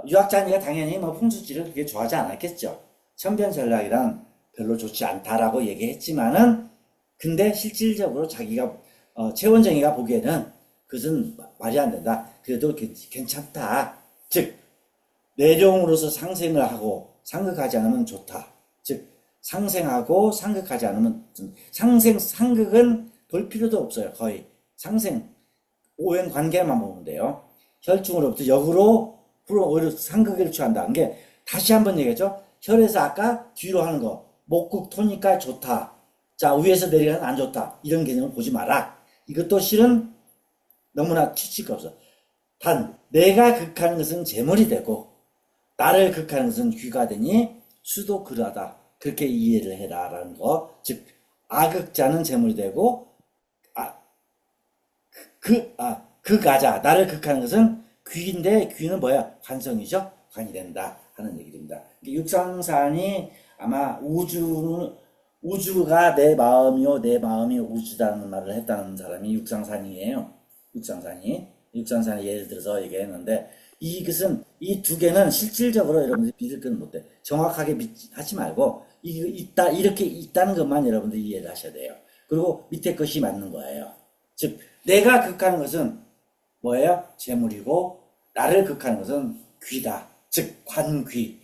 유학자니까 당연히 뭐 풍수지를 그렇게 좋아하지 않았겠죠. 천변 전략이란 별로 좋지 않다라고 얘기했지만은 근데 실질적으로 자기가 최원정이가 보기에는 그것은 말이 안 된다. 그래도 괜찮다. 즉 내룡으로서 상생을 하고 상극하지 않으면 좋다. 즉 상생하고 상극하지 않으면 상극은 볼 필요도 없어요. 거의 상생 오행 관계만 보면 돼요. 혈중으로부터 역으로 오히려 상극을 취한다. 이게 다시 한번 얘기했죠. 혈에서 아까 뒤로 하는 거 목극토니까 좋다. 자, 위에서 내리가는 안 좋다. 이런 개념을 보지 마라. 이것도 실은 너무나 치치가 없어. 단 내가 극하는 것은 재물이 되고 나를 극하는 것은 귀가 되니 수도 그러하다. 그렇게 이해를 해라라는 거. 즉 악극자는 재물이 되고 극아자 나를 극하는 것은 귀인데 귀는 뭐야? 관성이죠. 관이 된다 하는 얘기입니다. 육상산이 아마 우주가 내 마음이요, 내 마음이 우주다는 말을 했다는 사람이 육상산이에요. 육상산이 예를 들어서 얘기했는데, 이것은, 이 두 개는 실질적으로 여러분들이 믿을 건 못돼. 정확하게 하지 말고, 이렇게 있다는 것만 여러분들이 이해를 하셔야 돼요. 그리고 밑에 것이 맞는 거예요. 즉, 내가 극하는 것은 뭐예요? 재물이고, 나를 극하는 것은 귀다. 즉, 관귀.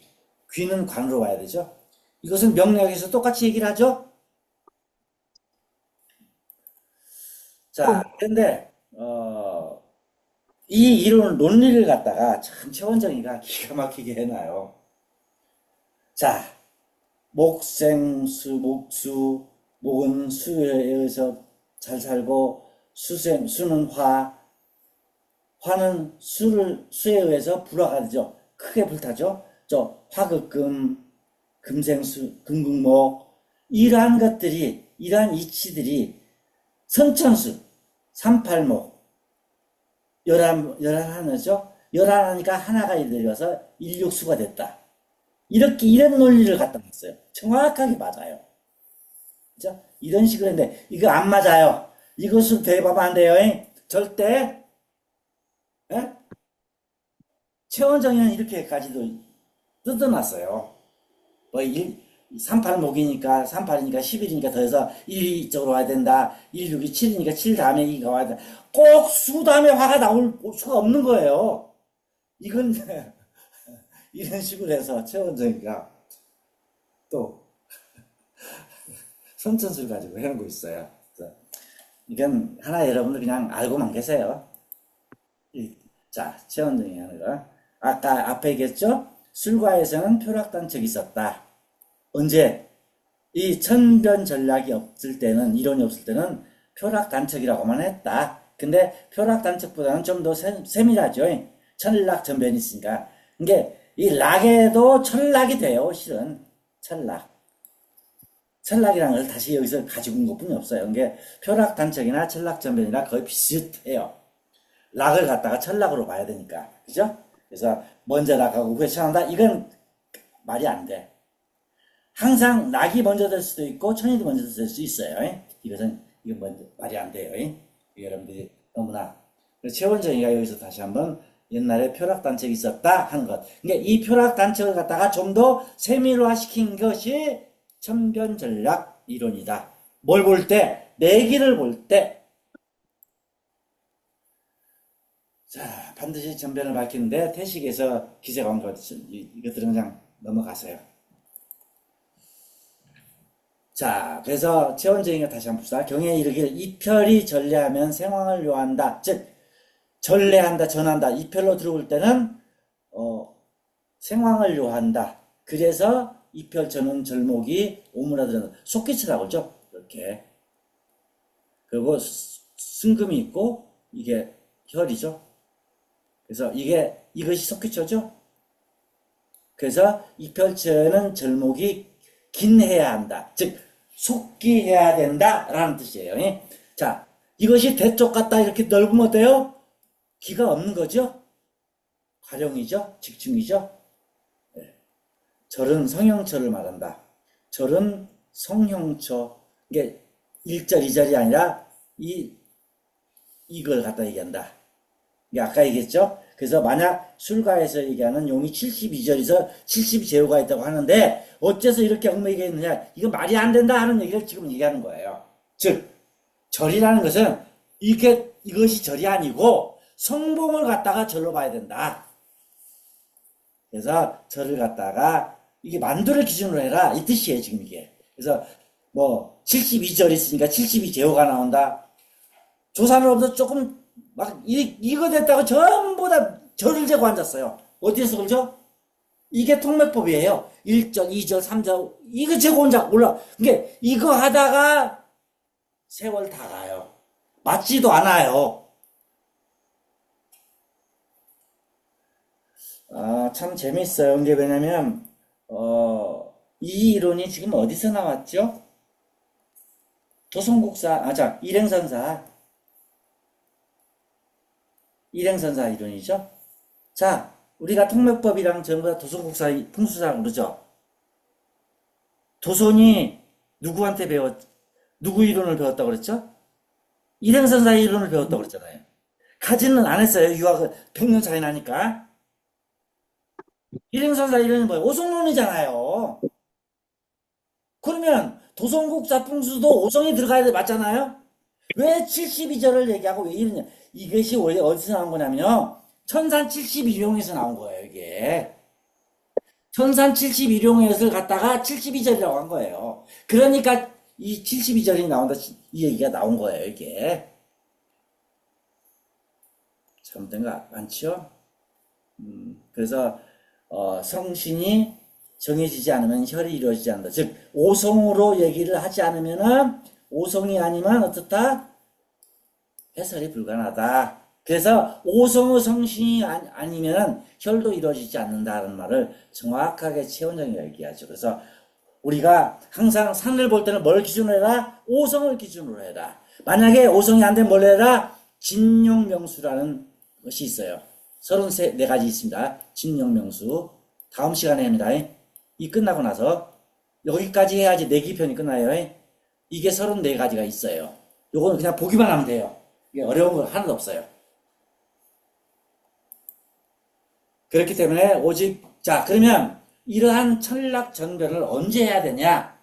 귀는 관으로 와야 되죠. 이것은 명리학에서 똑같이 얘기를 하죠. 자, 근데 이 이론 논리를 갖다가 참 최원정이가 기가 막히게 해놔요. 자, 목생수, 목수, 목은 수에 의해서 잘 살고, 수는 화, 화는 수에 의해서 불화가 되죠. 크게 불타죠. 화극금, 금생수, 금극목, 이러한 것들이, 이러한 이치들이 선천수, 38목, 열한하죠. 열한하니까 하나가 내려서 일육수가 됐다. 이런 논리를 갖다 놨어요. 정확하게 맞아요. 그죠? 이런 식으로 했는데, 이거 안 맞아요. 이것을 대입하면 안 돼요. 절대. 예? 최원정이는 이렇게까지도 뜯어놨어요. 38목이니까, 38이니까 11이니까 더해서 1이 이쪽으로 와야 된다. 1, 6이 7이니까 7 다음에 2가 와야 된다. 꼭 수 다음에 화가 나올 수가 없는 거예요. 이건, 이런 식으로 해서 최원정이가 또 선천수를 가지고 해놓은 거 있어요. 이건 하나 여러분들 그냥 알고만 계세요. 자, 최원정이 하는 거. 아까 앞에 얘기했죠? 술과에서는 표락단척이 있었다. 언제? 이 천변 전략이 없을 때는, 이론이 없을 때는 표락단척이라고만 했다. 근데 표락단척보다는 좀 더 세밀하죠. 천락 전변이 있으니까. 이게 이 락에도 천락이 돼요. 실은 천락. 천락이라는 걸 다시 여기서 가지고 온 것뿐이 없어요. 이게 표락단척이나 천락전변이나 거의 비슷해요. 락을 갖다가 천락으로 봐야 되니까. 그죠? 그래서 먼저 락하고 후에 천한다? 이건 말이 안 돼. 항상 락이 먼저 될 수도 있고 천이 먼저 될 수 있어요. 이건 먼저 말이 안 돼요. 여러분들이 너무나. 최원정이가 여기서 다시 한번 옛날에 표락단척이 있었다 하는 것. 그러니까 이 표락단척을 갖다가 좀 더 세밀화시킨 것이 천변전략 이론이다. 뭘 볼 때? 내기를 볼 때. 자, 반드시 전변을 밝히는데 태식에서 기세가 온 것, 이것들은 그냥 넘어가세요. 자, 그래서 최원정이가 다시 한번 봅시다. 경에 이르기를 이별이 전례하면 생황을 요한다. 즉, 전례한다, 전한다. 이별로 들어올 때는 생황을 요한다. 그래서 이별 전은 절목이 오므라들어간다. 속기치라고 그러죠. 이렇게. 그리고 승금이 있고 이게 혈이죠. 그래서 이것이 속기초죠. 그래서 이별전은 절목이 긴해야 한다. 즉 속기해야 된다라는 뜻이에요. 자, 이것이 대쪽 같다 이렇게 넓으면 어때요? 기가 없는 거죠. 가령이죠. 직중이죠. 네. 절은 성형처를 말한다. 절은 성형처. 이게 1절, 2절이 아니라 이걸 갖다 얘기한다. 이게 아까 얘기했죠. 그래서 만약 술가에서 얘기하는 용이 72절에서 72제후가 있다고 하는데 어째서 이렇게 얽매이겠느냐, 이거 말이 안 된다 하는 얘기를 지금 얘기하는 거예요. 즉 절이라는 것은 이것이 절이 아니고 성봉을 갖다가 절로 봐야 된다. 그래서 절을 갖다가 이게 만두를 기준으로 해라 이 뜻이에요 지금 이게. 그래서 뭐 72절 있으니까 72제후가 나온다. 조산으로부터 조금 막 이거 됐다고 전부 다 절을 재고 앉았어요. 어디에서 그러죠? 이게 통매법이에요. 1절, 2절, 3절 이거 재고 혼자 올라. 그러니까 이거 하다가 세월 다 가요. 맞지도 않아요. 아, 참 재밌어요. 이게 왜냐면 이 이론이 지금 어디서 나왔죠? 도성국사, 일행선사 이론이죠. 자, 우리가 통매법이랑 전부 다 도성국사 풍수사라고 그러죠. 도손이 누구한테 누구 이론을 배웠다고 그랬죠? 일행선사 이론을 배웠다고 그랬잖아요. 가지는 안 했어요. 유학을 100년 차이 나니까. 일행선사 이론이 뭐예요? 오성론이잖아요. 그러면 도성국사 풍수도 오성이 들어가야 돼, 맞잖아요? 왜 72절을 얘기하고 왜 이러냐? 이것이 원래 어디서 나온 거냐면요. 천산 72룡에서 나온 거예요, 이게. 천산 72룡에서 갖다가 72절이라고 한 거예요. 그러니까 이 72절이 나온다, 이 얘기가 나온 거예요, 이게. 잘못된 거 많죠? 그래서, 성신이 정해지지 않으면 혈이 이루어지지 않는다. 즉, 오성으로 얘기를 하지 않으면은, 오성이 아니면 어떻다? 해설이 불가능하다. 그래서 오성의 성신이 아니면 혈도 이루어지지 않는다는 말을 정확하게 최원정이가 얘기하죠. 그래서 우리가 항상 산을 볼 때는 뭘 기준으로 해라? 오성을 기준으로 해라. 만약에 오성이 안 되면 뭘 해라? 진용명수라는 것이 있어요. 34가지 있습니다. 진용명수. 다음 시간에 합니다. 이 끝나고 나서 여기까지 해야지 내기편이 끝나요. 이게 34가지가 있어요. 요거는 그냥 보기만 하면 돼요. 이게 어려운 거 하나도 없어요. 그렇기 때문에 오직 자 그러면 이러한 천락전변을 언제 해야 되냐?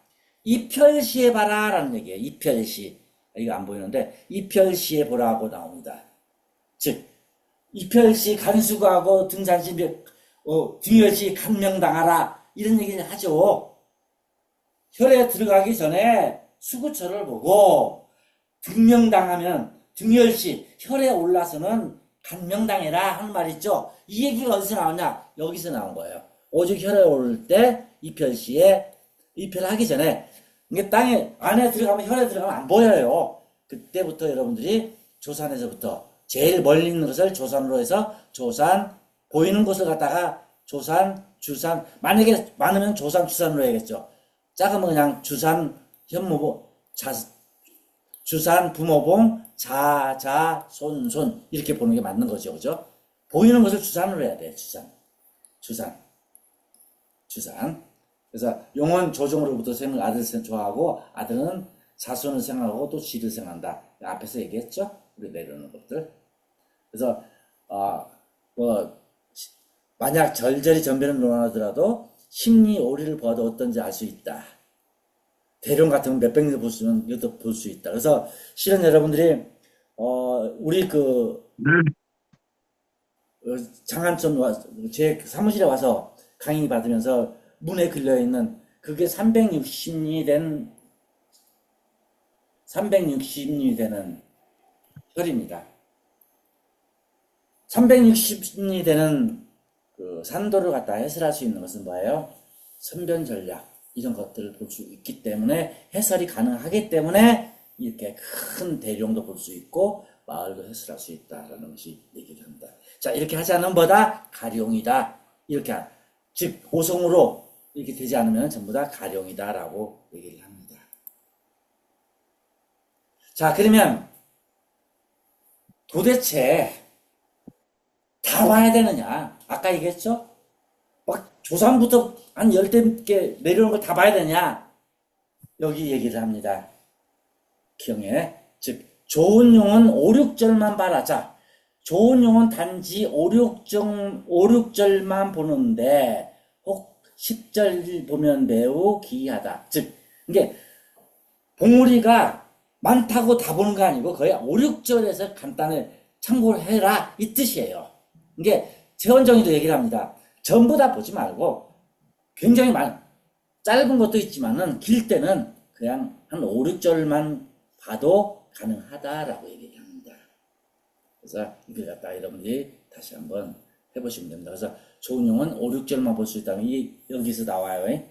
이펼시에 봐라 라는 얘기예요. 이펼시. 이거 안 보이는데 이펼시에 보라고 나옵니다. 즉 이펼시 간수가하고 등산시 등열시 간명당하라 이런 얘기를 하죠. 혈에 들어가기 전에 수구처를 보고 등명당하면 등열시 혈에 올라서는 간명당해라 하는 말 있죠. 이 얘기가 어디서 나오냐? 여기서 나온 거예요. 오직 혈에 오를 때 이펼시에 이펼하기 전에 이게 땅에 안에 들어가면 혈에 들어가면 안 보여요. 그때부터 여러분들이 조산에서부터 제일 멀리 있는 것을 조산으로 해서 조산 보이는 곳을 갖다가 조산 주산 만약에 많으면 조산 주산으로 해야겠죠. 작으면 그냥 주산 현모봉 주산 부모봉 자자 손손 이렇게 보는 게 맞는 거죠. 그죠? 보이는 것을 주산으로 해야 돼요. 주산. 그래서 용은 조종으로부터 생을 아들을 좋아하고 아들은 자손을 생각하고 또 지를 생각한다. 앞에서 얘기했죠? 우리 내려오는 것들. 그래서 만약 절절히 전변을 논하더라도 심리 오리를 보아도 어떤지 알 수 있다. 대룡 같으면 몇백 년 볼 수 있는 이것도 볼 수 있다. 그래서 실은 여러분들이 우리 장안촌 제 사무실에 와서 강의 받으면서 문에 걸려 있는 그게 360리 되는 혈입니다. 360리 되는 그 산도를 갖다 해설할 수 있는 것은 뭐예요? 선변 전략 이런 것들을 볼 수 있기 때문에 해설이 가능하기 때문에 이렇게 큰 대룡도 볼 수 있고 마을도 해설할 수 있다라는 것이 얘기를 합니다. 자 이렇게 하지 않으면 뭐다? 가룡이다. 이렇게 즉 오성으로 이렇게 되지 않으면 전부 다 가룡이다라고 얘기를 합니다. 자 그러면 도대체 다 봐야 되느냐? 아까 얘기했죠? 막 조상부터 한 10대 내려오는 걸 다 봐야 되냐? 여기 얘기를 합니다. 경에 즉 좋은 용은 5, 6절만 봐라. 자 좋은 용은 단지 5, 6절만 보는데 혹 10절 보면 매우 기이하다. 즉 이게 봉우리가 많다고 다 보는 거 아니고 거의 5, 6절에서 간단히 참고를 해라 이 뜻이에요. 이게 최원정이도 얘기를 합니다. 전부 다 보지 말고 굉장히 짧은 것도 있지만은 길 때는 그냥 한 5, 6절만 봐도 가능하다라고 얘기를 합니다. 그래서 이걸 갖다 여러분들이 다시 한번 해보시면 됩니다. 그래서 좋은 용은 5, 6절만 볼 수 있다면 여기서 나와요.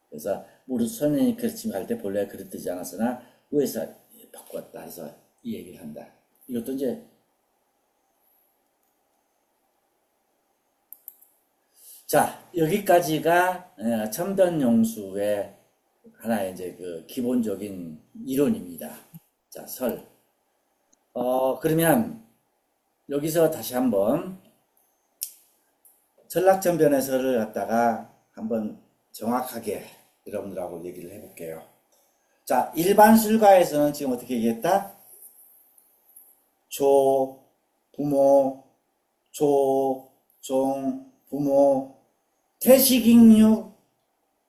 그래서 우리 선생님이 가르침을 할 때 본래 그릇 뜨지 않았으나 위에서 바꿨다 해서 이 얘기를 한다. 이것도 이제 자 여기까지가 천변용수의 하나의 이제 그 기본적인 이론입니다. 자 설. 그러면 여기서 다시 한번 전락전변의 설을 갖다가 한번 정확하게 여러분들하고 얘기를 해볼게요. 자 일반 술가에서는 지금 어떻게 얘기했다? 조, 부모, 조, 종, 부모, 태식잉육,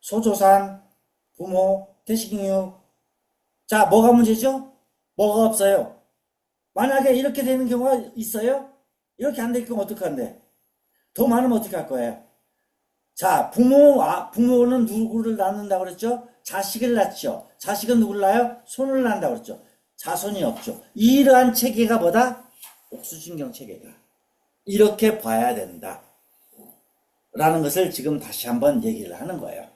소조산, 부모, 태식잉육. 자 뭐가 문제죠? 뭐가 없어요? 만약에 이렇게 되는 경우가 있어요? 이렇게 안 될 경우 어떡한데? 더 많으면 어떻게 할 거예요? 자, 부모는 누구를 낳는다고 그랬죠? 자식을 낳죠. 자식은 누구를 낳아요? 손을 낳는다고 그랬죠. 자손이 없죠. 이러한 체계가 뭐다? 옥수신경 체계다. 이렇게 봐야 된다. 라는 것을 지금 다시 한번 얘기를 하는 거예요.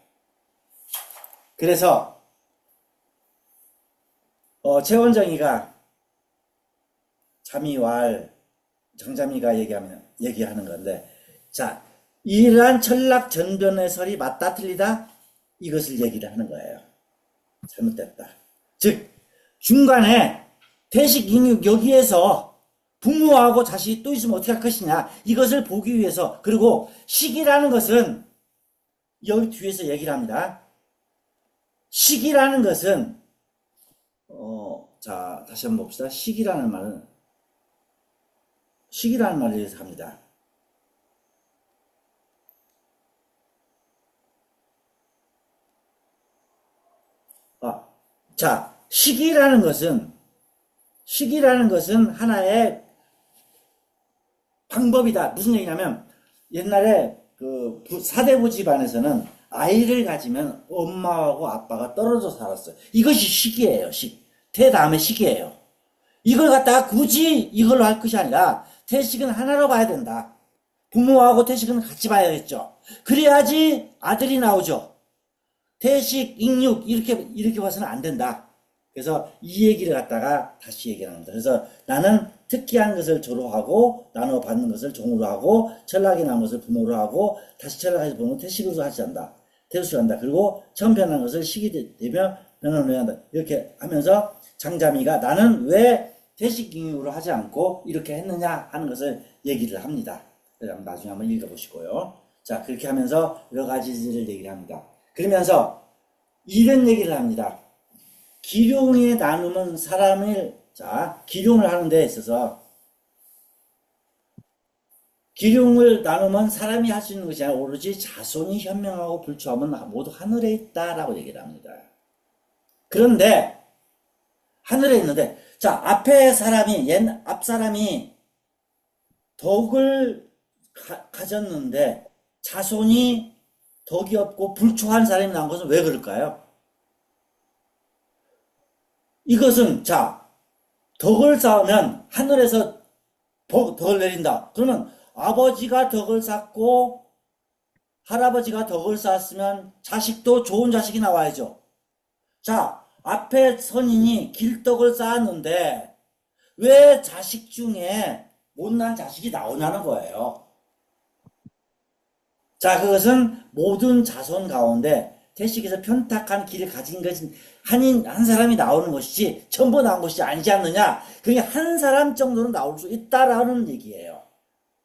그래서, 최원정이가 자미왈, 장자미가 얘기하는 건데, 자, 이러한 천락 전변의 설이 맞다 틀리다? 이것을 얘기를 하는 거예요. 잘못됐다. 즉, 중간에 태식, 인육 여기에서 부모하고 자식이 또 있으면 어떻게 할 것이냐, 이것을 보기 위해서. 그리고 시기라는 것은 여기 뒤에서 얘기를 합니다. 시기라는 것은 자, 다시 한번 봅시다. 시기라는 말을 위해서 합니다. 자, 시기라는 것은 하나의 방법이다. 무슨 얘기냐면, 옛날에 그 사대부 집안에서는 아이를 가지면 엄마하고 아빠가 떨어져 살았어요. 이것이 시기예요. 태 다음에 시기예요. 이걸 갖다가 굳이 이걸로 할 것이 아니라 태식은 하나로 봐야 된다. 부모하고 태식은 같이 봐야겠죠. 그래야지 아들이 나오죠. 태식, 익육 이렇게 봐서는 안 된다. 그래서 이 얘기를 갖다가 다시 얘기합니다. 그래서 나는 특기한 것을 조로 하고 나눠 받는 것을 종으로 하고 천락이 난 것을 부모로 하고 다시 천락해서 보면 태식으로 하지 않는다. 태수로 한다. 그리고 처음 변한 것을 시기 되면 변화를 한다. 이렇게 하면서 장자미가 나는 왜 태식 익육으로 하지 않고 이렇게 했느냐 하는 것을 얘기를 합니다. 나중에 한번 읽어보시고요. 자, 그렇게 하면서 여러 가지를 얘기를 합니다. 그러면서 이런 얘기를 합니다. 기룡의 나눔은 기룡을 하는 데 있어서 기룡을 나누면 사람이 할 수 있는 것이 아니라 오로지 자손이 현명하고 불초하면 모두 하늘에 있다라고 얘기를 합니다. 그런데 하늘에 있는데, 자, 앞 사람이 덕을 가졌는데 자손이 덕이 없고 불초한 사람이 나온 것은 왜 그럴까요? 이것은, 자, 덕을 쌓으면 하늘에서 덕을 내린다. 그러면 아버지가 덕을 쌓고 할아버지가 덕을 쌓았으면 자식도 좋은 자식이 나와야죠. 자, 앞에 선인이 길덕을 쌓았는데 왜 자식 중에 못난 자식이 나오냐는 거예요. 자, 그것은 모든 자손 가운데 태식에서 편탁한 길을 가진 것은 한 사람이 나오는 것이지 전부 나온 것이 아니지 않느냐. 그게 한 사람 정도는 나올 수 있다라는 얘기예요.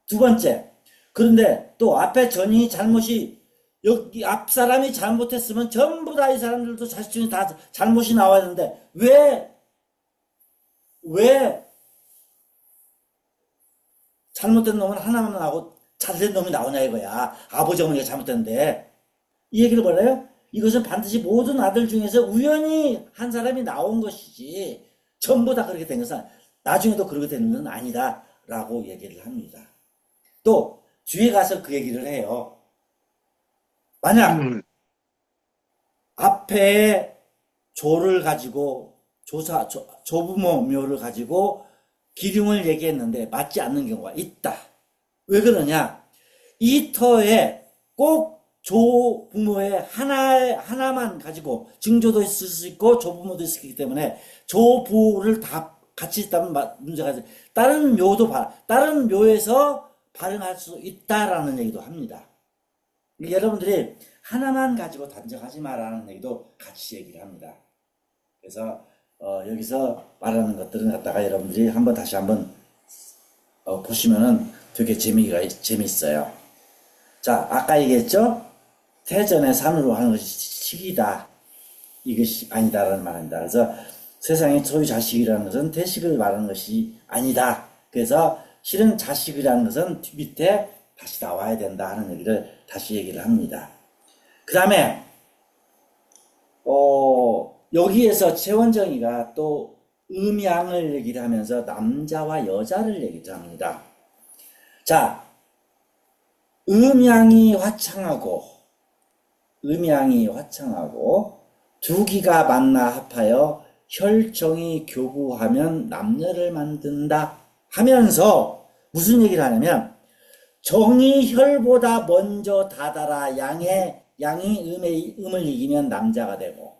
두 번째, 그런데 또 앞에 전이 잘못이 여기 앞 사람이 잘못했으면 전부 다 이 사람들도 자식 중에 다 잘못이 나와야 되는데 왜 잘못된 놈은 하나만 나오고 잘된 놈이 나오냐 이거야. 아버지 어머니가 잘못됐는데 이 얘기를 뭐래요? 이것은 반드시 모든 아들 중에서 우연히 한 사람이 나온 것이지 전부 다 그렇게 된 것은 나중에도 그렇게 되는 것은 아니다 라고 얘기를 합니다. 또 뒤에 가서 그 얘기를 해요. 만약 앞에 조를 가지고 조부모 묘를 가지고 기륭을 얘기했는데 맞지 않는 경우가 있다. 왜 그러냐? 이 터에 꼭 조부모의 하나만 가지고 증조도 있을 수 있고 조부모도 있을 수 있기 때문에 조부를 다 같이 있다면 문제가 있어요. 다른 묘에서 발행할 수 있다라는 얘기도 합니다. 여러분들이 하나만 가지고 단정하지 마라는 얘기도 같이 얘기를 합니다. 그래서 여기서 말하는 것들은 갖다가 여러분들이 다시 한번 보시면은 되게 재미있어요. 자, 아까 얘기했죠? 태전의 산으로 하는 것이 식이다. 이것이 아니다라는 말입니다. 그래서 세상의 소유 자식이라는 것은 태식을 말하는 것이 아니다. 그래서 실은 자식이라는 것은 밑에 다시 나와야 된다 하는 얘기를 다시 얘기를 합니다. 그 다음에 여기에서 최원정이가 또 음양을 얘기를 하면서 남자와 여자를 얘기를 합니다. 자, 음양이 화창하고 두 기가 만나 합하여 혈정이 교구하면 남녀를 만든다 하면서 무슨 얘기를 하냐면 정이 혈보다 먼저 다다라 양이 음을 이기면 남자가 되고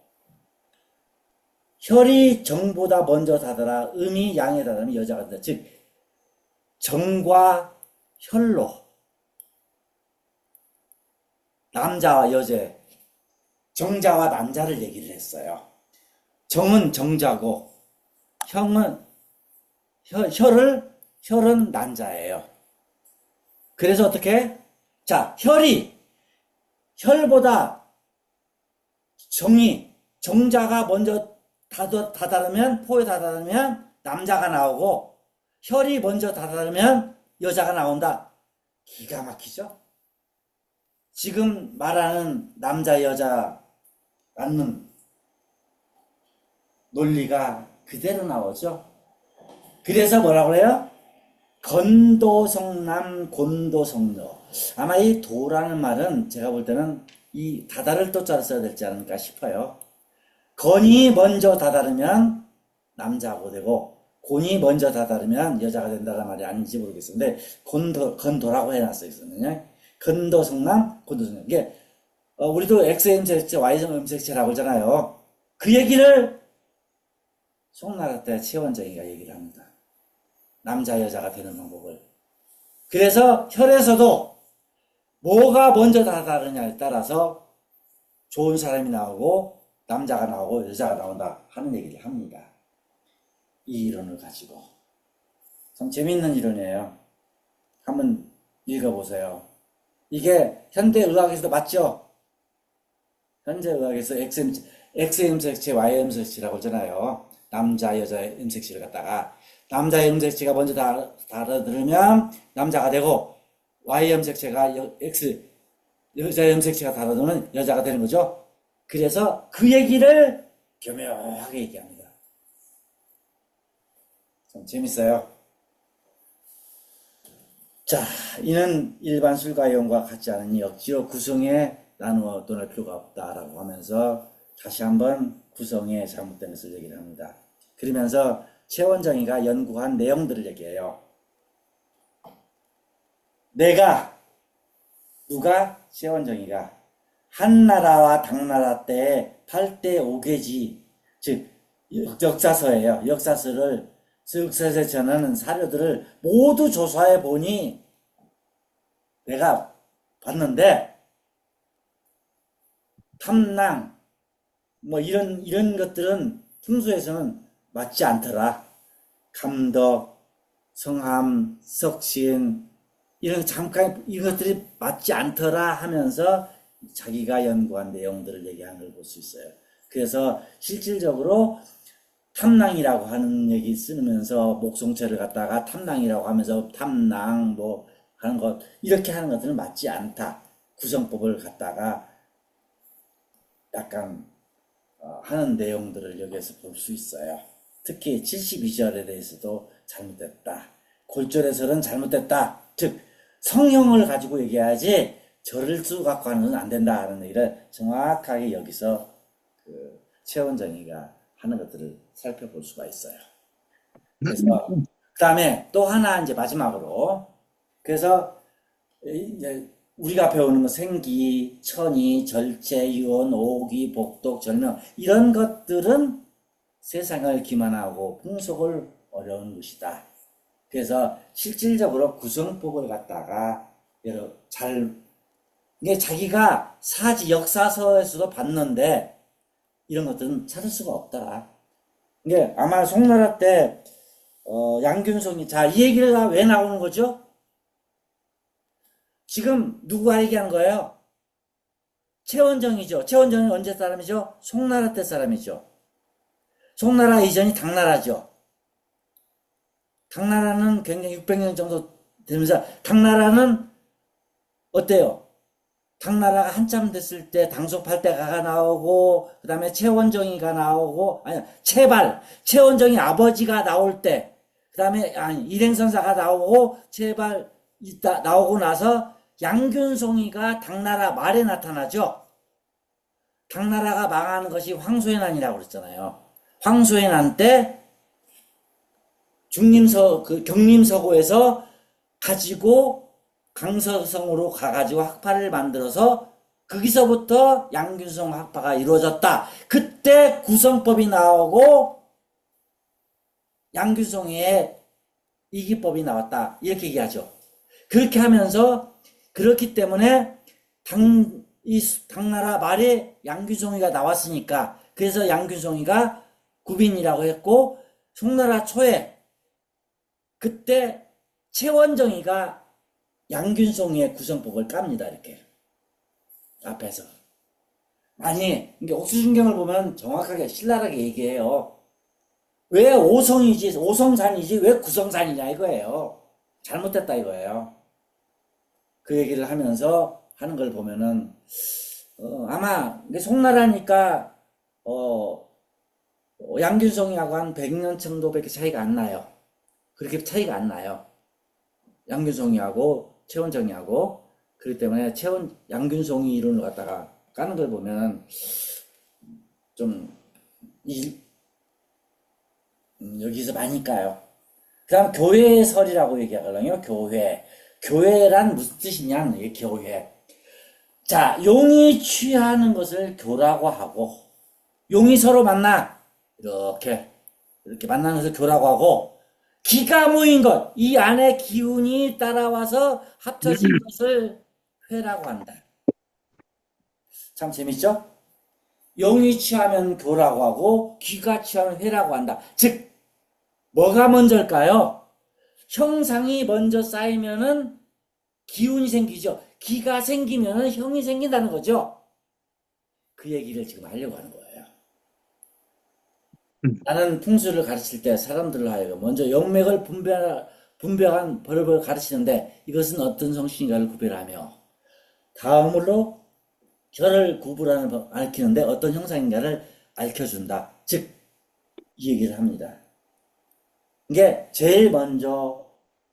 혈이 정보다 먼저 닫아라. 음이 양에 닫으면 여자가 된다. 즉 정과 혈로 남자와 여자, 정자와 남자를 얘기를 했어요. 정은 정자고 혈은 남자예요. 그래서 어떻게? 자, 혈보다 정자가 먼저 다다르면, 포에 다다르면 남자가 나오고, 혈이 먼저 다다르면 여자가 나온다. 기가 막히죠? 지금 말하는 남자, 여자 낳는 논리가 그대로 나오죠? 그래서 뭐라고 해요? 건도성남, 곤도성녀. 아마 이 도라는 말은 제가 볼 때는 이 다다를 도자를 써야 되지 않을까 싶어요. 건이 먼저 다다르면 남자고 되고, 곤이 먼저 다다르면 여자가 된다는 말이 아닌지 모르겠어요. 근데 건도라고 해놨어 있었는데, 건도성남, 곤도성녀. 이게 우리도 X음색체, Y음색체라고 하잖아요. 그 얘기를 송나라 때 최원정이가 얘기를 합니다. 남자 여자가 되는 방법을. 그래서 혈에서도 뭐가 먼저 다다르냐에 따라서 좋은 사람이 나오고 남자가 나오고 여자가 나온다 하는 얘기를 합니다. 이 이론을 가지고. 참 재밌는 이론이에요. 한번 읽어보세요. 이게 현대의학에서도 맞죠? 현대의학에서 X음색체, Y음색체라고 하잖아요. 남자, 여자 음색체를 갖다가 남자의 음색체가 먼저 다르면 남자가 되고 Y음색체가 여자의 음색체가 다르면 여자가 되는 거죠. 그래서 그 얘기를 교묘하게 얘기합니다. 좀 재밌어요. 자, 이는 일반 술가이론과 같지 않으니 억지로 구성에 나누어 놓을 필요가 없다라고 하면서 다시 한번 구성에 잘못된 것을 얘기를 합니다. 그러면서 최원정이가 연구한 내용들을 얘기해요. 누가? 최원정이가 한나라와 당나라 때 8대 5계지, 즉 역사서예요. 역사서에 전하는 사료들을 모두 조사해 보니 내가 봤는데 탐낭 뭐 이런 것들은 풍수에서는 맞지 않더라. 감덕, 성함, 석신 이것들이 맞지 않더라 하면서 자기가 연구한 내용들을 얘기하는 걸 볼 수 있어요. 그래서 실질적으로 탐낭이라고 하는 얘기 쓰면서 목성체를 갖다가 탐낭이라고 하면서 탐낭 뭐 하는 것 이렇게 하는 것들은 맞지 않다. 구성법을 갖다가 약간 하는 내용들을 여기에서 볼 수 있어요. 특히 72절에 대해서도 잘못됐다. 골절에서는 잘못됐다. 즉 성형을 가지고 얘기해야지 절을 수 갖고 하는 건 안 된다 하는 얘기를 정확하게 여기서 최원정이가 하는 것들을 살펴볼 수가 있어요. 그래서 그 다음에 또 하나 이제 마지막으로 그래서 이제 우리가 배우는 거 생기, 천이, 절제, 유언, 오기, 복독, 절명 이런 것들은 세상을 기만하고 풍속을 어려운 것이다. 그래서 실질적으로 구성법을 갖다가 이게 자기가 역사서에서도 봤는데 이런 것들은 찾을 수가 없다. 이게 아마 송나라 때 양균성이 이 얘기가 왜 나오는 거죠? 지금 누가 얘기한 거예요? 최원정이죠. 최원정이 언제 사람이죠? 송나라 때 사람이죠. 송나라 이전이 당나라죠. 당나라는 굉장히 600년 정도 되면서 당나라는 어때요? 당나라가 한참 됐을 때 당속팔대가가 나오고 그 다음에 최원정이가 나오고 최원정이 아버지가 나올 때 그 다음에 일행선사가 나오고 나오고 나서 양균송이가 당나라 말에 나타나죠. 당나라가 망하는 것이 황소해난이라고 그랬잖아요. 황소해난 때 경림서고에서 가지고 강서성으로 가가지고 학파를 만들어서 거기서부터 양균성 학파가 이루어졌다. 그때 구성법이 나오고 양균성의 이기법이 나왔다. 이렇게 얘기하죠. 그렇게 하면서 그렇기 때문에 당나라 말에 양균성이가 나왔으니까 그래서 양균성이가 구빈이라고 했고 송나라 초에 그때 최원정이가 양균성이의 구성법을 깝니다. 이렇게 앞에서 아니 이게 옥수순경을 보면 정확하게 신랄하게 얘기해요. 왜 오성이지 오성산이지 왜 구성산이냐 이거예요. 잘못됐다 이거예요. 그 얘기를 하면서 하는 걸 보면은 아마 송나라니까 양균성이하고 한 100년 정도밖에 차이가 안 나요. 그렇게 차이가 안 나요. 양균성이하고 최원정이하고 그렇기 때문에 양균성이 이론을 갖다가 까는 걸 보면 좀 여기서 많이 까요. 그 다음 교회설이라고 얘기하거든요. 교회란 무슨 뜻이냐 이게 교회. 자, 용이 취하는 것을 교라고 하고 용이 서로 만나 이렇게 만나는 것을 교라고 하고 기가 모인 것, 이 안에 기운이 따라와서 합쳐진 것을 회라고 한다. 참 재밌죠? 용이 취하면 교라고 하고 기가 취하면 회라고 한다. 즉 뭐가 먼저일까요? 형상이 먼저 쌓이면은 기운이 생기죠. 기가 생기면은 형이 생긴다는 거죠. 그 얘기를 지금 하려고 하는 거예요. 나는 풍수를 가르칠 때 사람들을 하여금 먼저 영맥을 분별한 법을 가르치는데 이것은 어떤 성신인가를 구별하며 다음으로 결을 구분하는 법 알키는데 어떤 형상인가를 알려준다. 즉, 이 얘기를 합니다. 이게 제일 먼저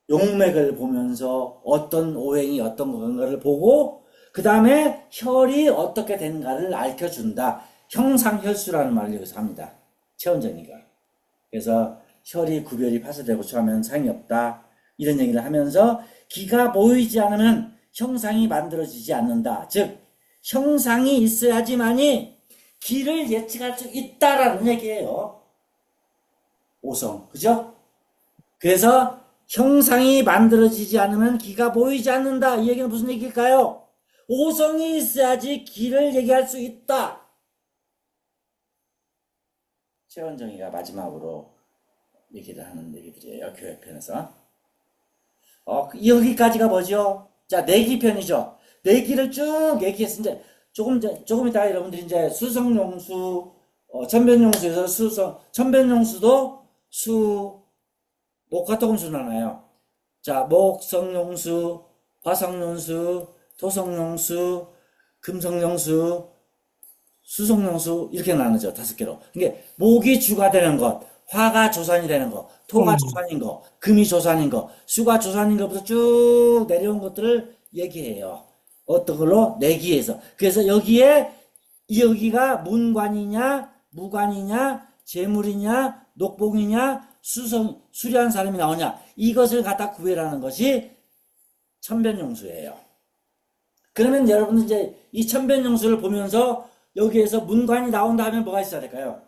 용맥을 보면서 어떤 오행이 어떤 건가를 보고 그 다음에 혈이 어떻게 되는가를 알려준다. 형상혈수라는 말을 여기서 합니다. 최원정이가. 그래서 혈이 구별이 파쇄되고 처하면 상이 없다. 이런 얘기를 하면서 기가 보이지 않으면 형상이 만들어지지 않는다. 즉 형상이 있어야지만이 기를 예측할 수 있다라는 얘기예요. 오성. 그죠? 그래서 형상이 만들어지지 않으면 기가 보이지 않는다. 이 얘기는 무슨 얘기일까요? 오성이 있어야지 기를 얘기할 수 있다. 최원정이가 마지막으로 얘기를 하는 얘기들이에요. 교회편에서. 여기까지가 뭐죠? 자, 내기편이죠. 내기를 쭉 얘기했어. 이제 조금 이따 여러분들이 이제 수성용수, 천변용수에서 천변용수도 목화토금수 나눠요. 자, 목성용수, 화성용수, 토성용수, 금성용수, 수성용수 이렇게 나누죠. 5개로. 이게 목이 주가 되는 것, 화가 조산이 되는 것, 토가 조산인 것, 금이 조산인 것, 수가 조산인 것부터 쭉 내려온 것들을 얘기해요. 어떤 걸로? 내기에서. 그래서 여기가 문관이냐, 무관이냐, 재물이냐, 녹봉이냐, 수리한 사람이 나오냐. 이것을 갖다 구별하는 것이 천변용수예요. 그러면 여러분들 이제 이 천변용수를 보면서 여기에서 문관이 나온다 하면 뭐가 있어야 될까요?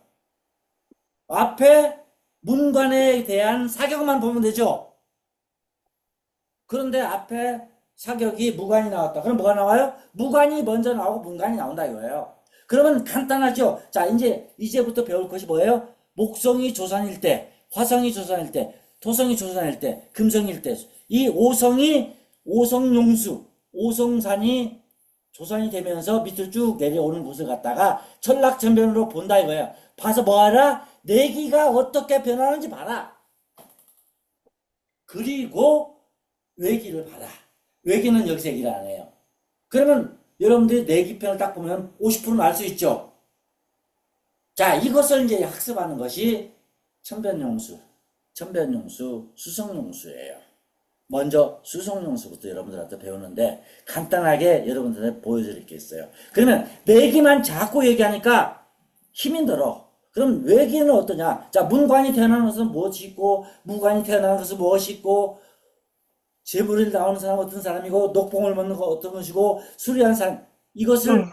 앞에 문관에 대한 사격만 보면 되죠. 그런데 앞에 사격이 무관이 나왔다. 그럼 뭐가 나와요? 무관이 먼저 나오고 문관이 나온다 이거예요. 그러면 간단하죠. 자, 이제부터 배울 것이 뭐예요? 목성이 조산일 때, 화성이 조산일 때, 토성이 조산일 때, 금성일 때, 이 오성용수, 오성산이 조산이 되면서 밑으로 쭉 내려오는 곳을 갖다가 천락천변으로 본다 이거야. 봐서 뭐하라? 내기가 어떻게 변하는지 봐라. 그리고 외기를 봐라. 외기는 여기서 얘기를 안 해요. 그러면 여러분들이 내기편을 딱 보면 50%는 알 수 있죠. 자, 이것을 이제 학습하는 것이 천변용수, 수성용수예요. 먼저 수성용수부터 여러분들한테 배우는데 간단하게 여러분들한테 보여드릴 게 있어요. 그러면 내기만 자꾸 얘기하니까 힘이 들어. 그럼 외기는 어떠냐? 자, 문관이 태어나는 것은 무엇이 있고 무관이 태어나는 것은 무엇이 있고 재물이 나오는 사람은 어떤 사람이고 녹봉을 먹는 거 어떤 것이고 수리한 사람 이것을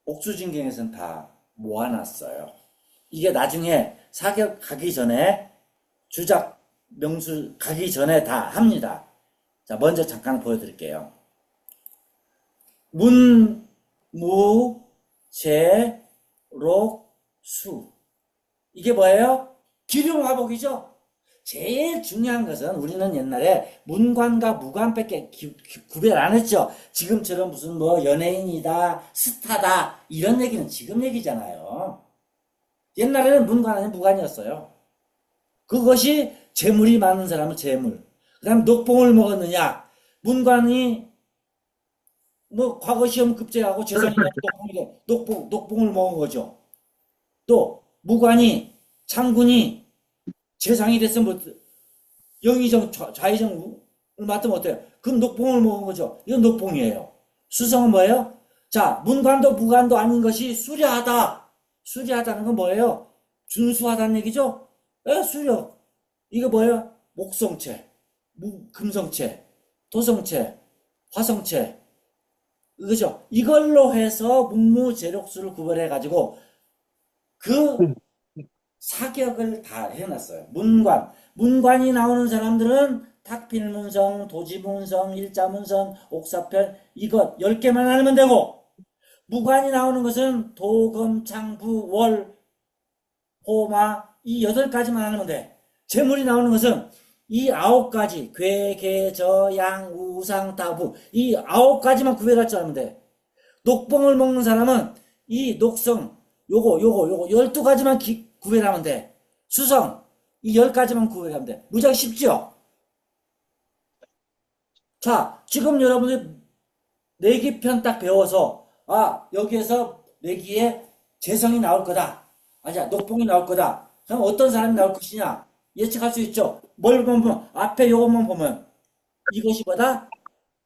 옥수진경에서는 다 모아놨어요. 이게 나중에 사격 가기 전에 주작 명수 가기 전에 다 합니다. 자, 먼저 잠깐 보여드릴게요. 문, 무, 제, 록, 수. 이게 뭐예요? 기륭화복이죠? 제일 중요한 것은 우리는 옛날에 문관과 무관밖에 구별 안 했죠. 지금처럼 무슨 뭐 연예인이다, 스타다, 이런 얘기는 지금 얘기잖아요. 옛날에는 문관 아니면 무관이었어요. 그것이 재물이 많은 사람은 재물. 그 다음 녹봉을 먹었느냐. 문관이 뭐 과거 시험 급제하고 재산이 녹봉을 먹은 거죠. 또 무관이 장군이 재상이 됐으면 뭐 영의정 좌의정을 맡으면 어때요? 그럼 녹봉을 먹은 거죠. 이건 녹봉이에요. 수성은 뭐예요? 자, 문관도 무관도 아닌 것이 수려하다. 수려하다는 건 뭐예요? 준수하다는 얘기죠? 예, 수려. 이거 뭐예요? 목성체, 금성체, 도성체, 화성체. 그죠? 이걸로 해서 문무제력수를 구별해가지고 그 사격을 다 해놨어요. 문관이 나오는 사람들은 탁필문성, 도지문성, 일자문성, 옥사편 이것 10개만 알면 되고 무관이 나오는 것은 도검창부, 월, 호마 이 8가지만 알면 돼. 재물이 나오는 것은 이 9가지 괴, 개, 저, 양, 우, 상, 타부 이 9가지만 구별할 줄 알면 돼. 녹봉을 먹는 사람은 이 녹성 요거 12가지만 구별하면 돼. 수성 이 10가지만 구별하면 돼. 무지하게 쉽죠? 자, 지금 여러분들 내기편 딱 배워서 여기에서 내기에 재성이 나올 거다. 아니야, 녹봉이 나올 거다. 그럼 어떤 사람이 나올 것이냐? 예측할 수 있죠. 뭘 보면 앞에 요것만 보면 이것이 뭐다?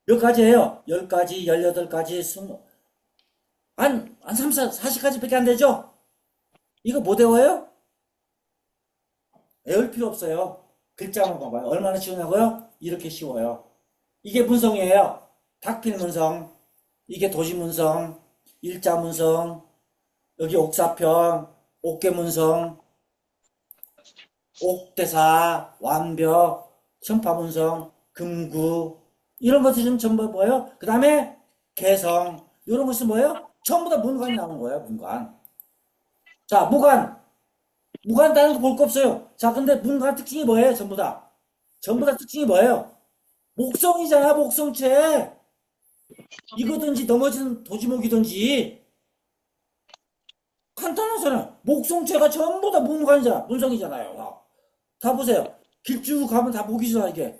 몇 가지예요? 10가지, 18가지, 20 한 3, 40가지밖에 안 되죠? 이거 못 외워요? 외울 필요 없어요. 글자만 봐봐요. 얼마나 쉬우냐고요? 이렇게 쉬워요. 이게 문성이에요. 탁필문성, 이게 도시문성, 일자문성, 여기 옥사편, 옥계문성, 옥대사, 완벽, 천파문성, 금구 이런 것들이 전부 뭐예요? 그 다음에 개성 이런 것이 뭐예요? 전부 다 문관이 나오는 거예요. 문관. 자, 무관 다른 거 볼 거 없어요. 자, 근데 문관 특징이 뭐예요? 전부 다. 전부 다 특징이 뭐예요? 목성이잖아, 목성체. 이거든지 넘어지는 도지목이든지. 간단하잖아. 목성체가 전부 다 문관이잖아. 문성이잖아요. 다 보세요. 길 쭉 가면 다 보기잖아, 이게.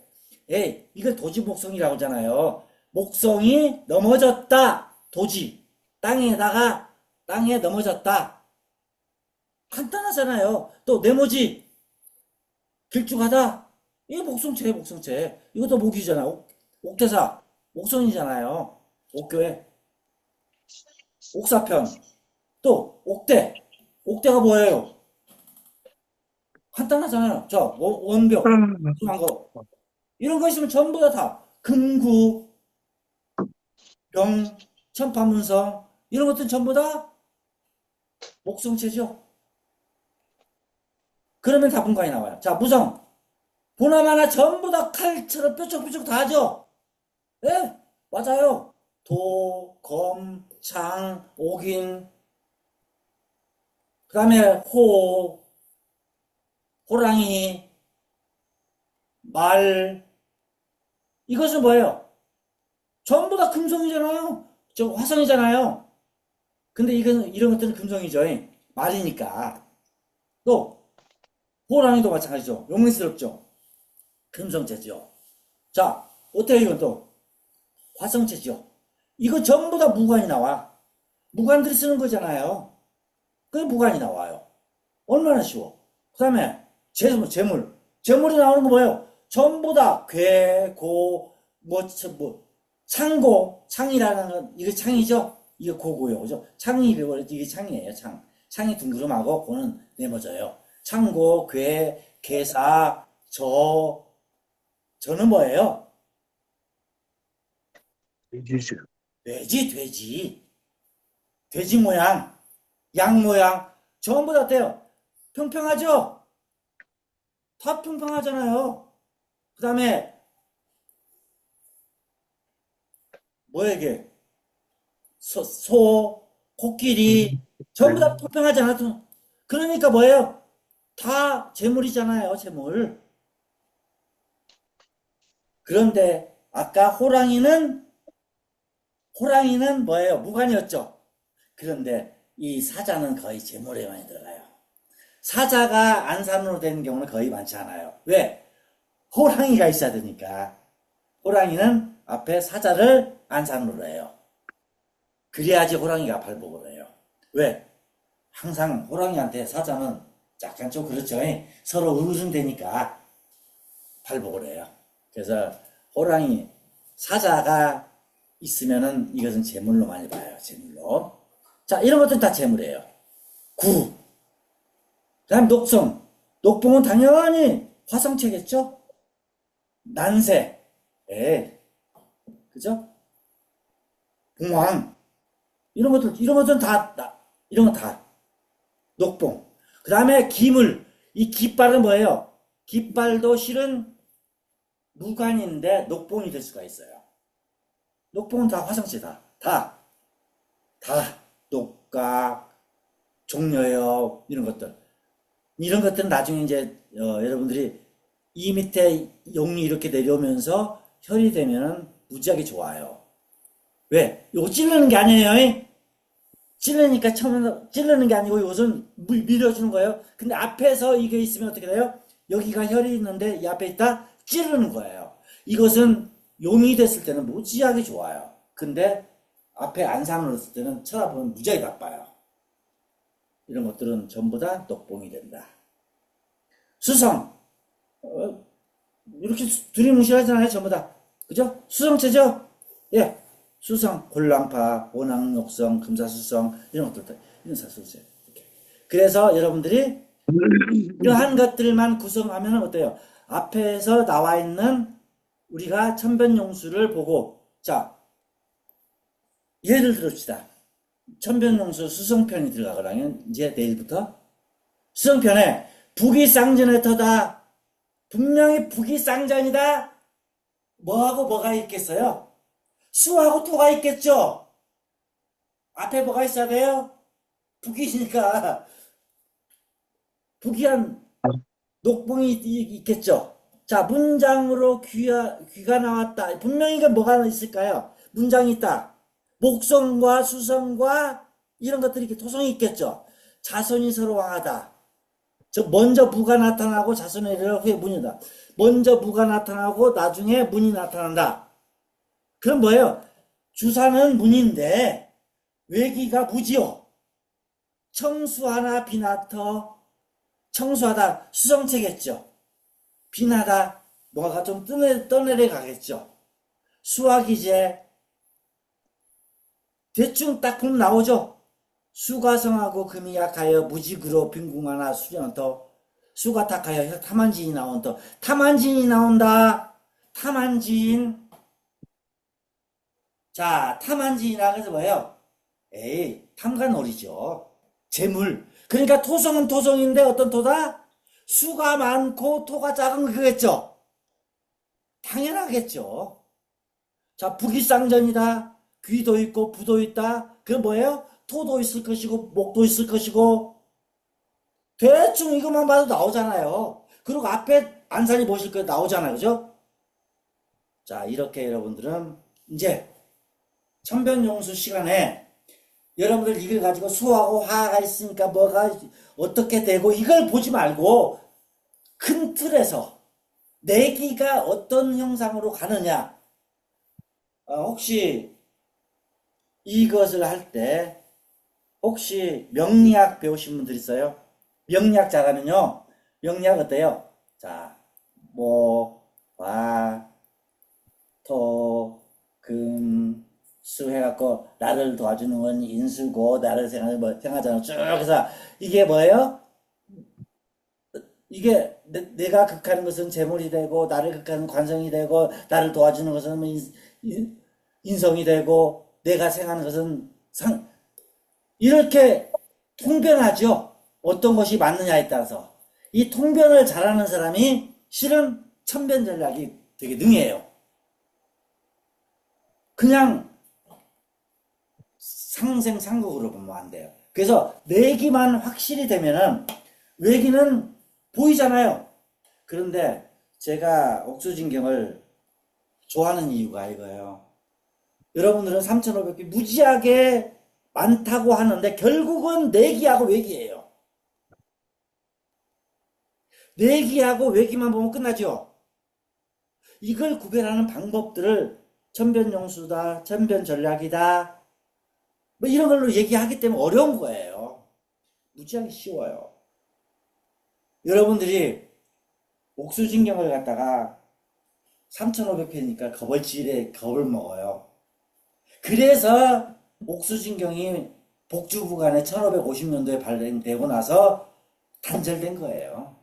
에이, 이걸 도지목성이라고 하잖아요. 목성이 넘어졌다. 도지. 땅에 넘어졌다. 간단하잖아요. 또 네모지 길쭉하다. 이게 목성체. 이것도 목이잖아. 옥대사 목성이잖아요. 옥교회 옥사편 또 옥대가 뭐예요? 간단하잖아요. 자, 원벽 이런 거 이런 거 있으면 전부 다 금구 병 천파문성 이런 것들은 전부 다 목성체죠. 그러면 다 분간이 나와요. 자, 무성. 보나마나 전부 다 칼처럼 뾰족뾰족 다 하죠? 예? 맞아요. 도, 검, 창, 옥인, 그 다음에 호랑이, 말. 이것은 뭐예요? 전부 다 금성이잖아요. 저 화성이잖아요. 근데 이런 것들은 금성이죠. 말이니까. 또, 호랑이도 마찬가지죠. 용맹스럽죠. 금성체죠. 자, 어때요, 이건 또? 화성체죠. 이거 전부 다 무관이 나와. 무관들이 쓰는 거잖아요. 그게 무관이 나와요. 얼마나 쉬워. 그 다음에, 재물. 재물이 나오는 거 뭐예요? 전부 다 괴, 고, 창이라는 건, 이거 창이죠? 이거 고고요. 그죠? 이게 창이에요, 창. 창이 둥그름하고, 고는 네모져요. 창고, 괴, 개사, 저는 뭐예요? 유주. 돼지. 돼지 모양, 양 모양, 전부 다 어때요? 평평하죠? 다 평평하잖아요. 그 다음에, 뭐야, 이게? 코끼리, 전부 다 평평하잖아. 그러니까 뭐예요? 다 재물이잖아요, 재물. 그런데, 아까 호랑이는 뭐예요? 무관이었죠? 그런데, 이 사자는 거의 재물에 많이 들어가요. 사자가 안산으로 되는 경우는 거의 많지 않아요. 왜? 호랑이가 있어야 되니까. 호랑이는 앞에 사자를 안산으로 해요. 그래야지 호랑이가 발복을 해요. 왜? 항상 호랑이한테 사자는 약간 좀 그렇죠. 서로 의존되니까 발복을 해요. 그래서 호랑이, 사자가 있으면은 이것은 재물로 많이 봐요. 재물로. 자, 이런 것들은 다 재물이에요. 구. 그 다음 녹성. 녹봉은 당연히 화성체겠죠? 난새. 예. 그죠? 봉황. 이런 것들은 이런 건 다. 녹봉. 그 다음에 기물. 이 깃발은 뭐예요? 깃발도 실은 무관인데 녹봉이 될 수가 있어요. 녹봉은 다 화성체다. 다. 녹각, 종려엽, 이런 것들. 이런 것들은 나중에 이제, 여러분들이 이 밑에 용이 이렇게 내려오면서 혈이 되면 무지하게 좋아요. 왜? 요거 찌르는 게 아니에요. 찌르니까 처음에 찌르는 게 아니고 이것은 밀어주는 거예요. 근데 앞에서 이게 있으면 어떻게 돼요? 여기가 혈이 있는데 이 앞에 있다 찌르는 거예요. 이것은 용이 됐을 때는 무지하게 좋아요. 근데 앞에 안상을 했을 때는 쳐다보면 무지하게 나빠요. 이런 것들은 전부 다 녹봉이 된다. 수성. 이렇게 두리뭉실하잖아요. 전부 다. 그죠? 수성체죠? 예. 수성, 골랑파, 오낭록성, 금사수성, 이런 것들, 이런 사수세. 그래서 여러분들이 이러한 것들만 구성하면 어때요? 앞에서 나와 있는 우리가 천변용수를 보고, 자, 예를 들읍시다. 천변용수 수성편이 들어가거든요. 이제 내일부터. 수성편에 북이 쌍전의 터다. 분명히 북이 쌍전이다. 뭐하고 뭐가 있겠어요? 수하고 토가 있겠죠? 앞에 뭐가 있어야 돼요? 북이니까 북이한 녹봉이 있겠죠? 자, 문장으로 귀가 나왔다. 분명히 이게 뭐가 있을까요? 문장이 있다. 목성과 수성과 이런 것들이 이렇게 토성이 있겠죠? 자손이 서로 왕하다. 먼저 무가 나타나고 자손의 이르러 후에 문이다. 먼저 무가 나타나고 나중에 문이 나타난다. 그럼 뭐예요? 주사는 문인데 외기가 무지요. 청수하나 비나터. 청수하다 수성체겠죠. 비나다 뭐가 좀 떠내려 가겠죠. 수학이제 대충 딱 그럼 나오죠. 수가성하고 금이 약하여 무직으로 빈궁하나 수련터. 수가 탁하여 탐한진이 나온다. 탐한진이 나온다. 탐한진. 자, 탐한진이라 그래서 뭐예요? 에이, 탐관오리죠. 재물. 그러니까 토성은 토성인데 어떤 토다? 수가 많고 토가 작은 거겠죠. 당연하겠죠. 자, 북이쌍전이다. 귀도 있고 부도 있다. 그건 뭐예요? 토도 있을 것이고 목도 있을 것이고 대충 이것만 봐도 나오잖아요. 그리고 앞에 안산이 보실 거 나오잖아요. 그죠? 자, 이렇게 여러분들은 이제 천변용수 시간에 여러분들 이걸 가지고 수하고 화가 있으니까 뭐가 어떻게 되고 이걸 보지 말고 큰 틀에서 내기가 어떤 형상으로 가느냐. 혹시 이것을 할 때 혹시 명리학 배우신 분들 있어요? 명리학 잘하면요. 명리학 어때요? 자, 목, 화, 토, 금, 수 해갖고 나를 도와주는 건 인수고 나를 생하잖아. 쭉 해서 이게 뭐예요? 이게 내가 극하는 것은 재물이 되고 나를 극하는 관성이 되고 나를 도와주는 것은 인성이 되고 내가 생각하는 것은 이렇게 통변하죠. 어떤 것이 맞느냐에 따라서. 이 통변을 잘하는 사람이 실은 천변 전략이 되게 능해요. 그냥 상생상극으로 보면 안 돼요. 그래서 내기만 확실히 되면은 외기는 보이잖아요. 그런데 제가 옥수진경을 좋아하는 이유가 이거예요. 여러분들은 3,500개 무지하게 많다고 하는데 결국은 내기하고 외기예요. 내기하고 외기만 보면 끝나죠. 이걸 구별하는 방법들을 천변용수다, 천변전략이다, 뭐 이런 걸로 얘기하기 때문에 어려운 거예요. 무지하게 쉬워요. 여러분들이 옥수진경을 갖다가 3,500회니까 겁을질에 겁을 먹어요. 그래서 옥수진경이 복주부간에 1550년도에 발행되고 나서 단절된 거예요.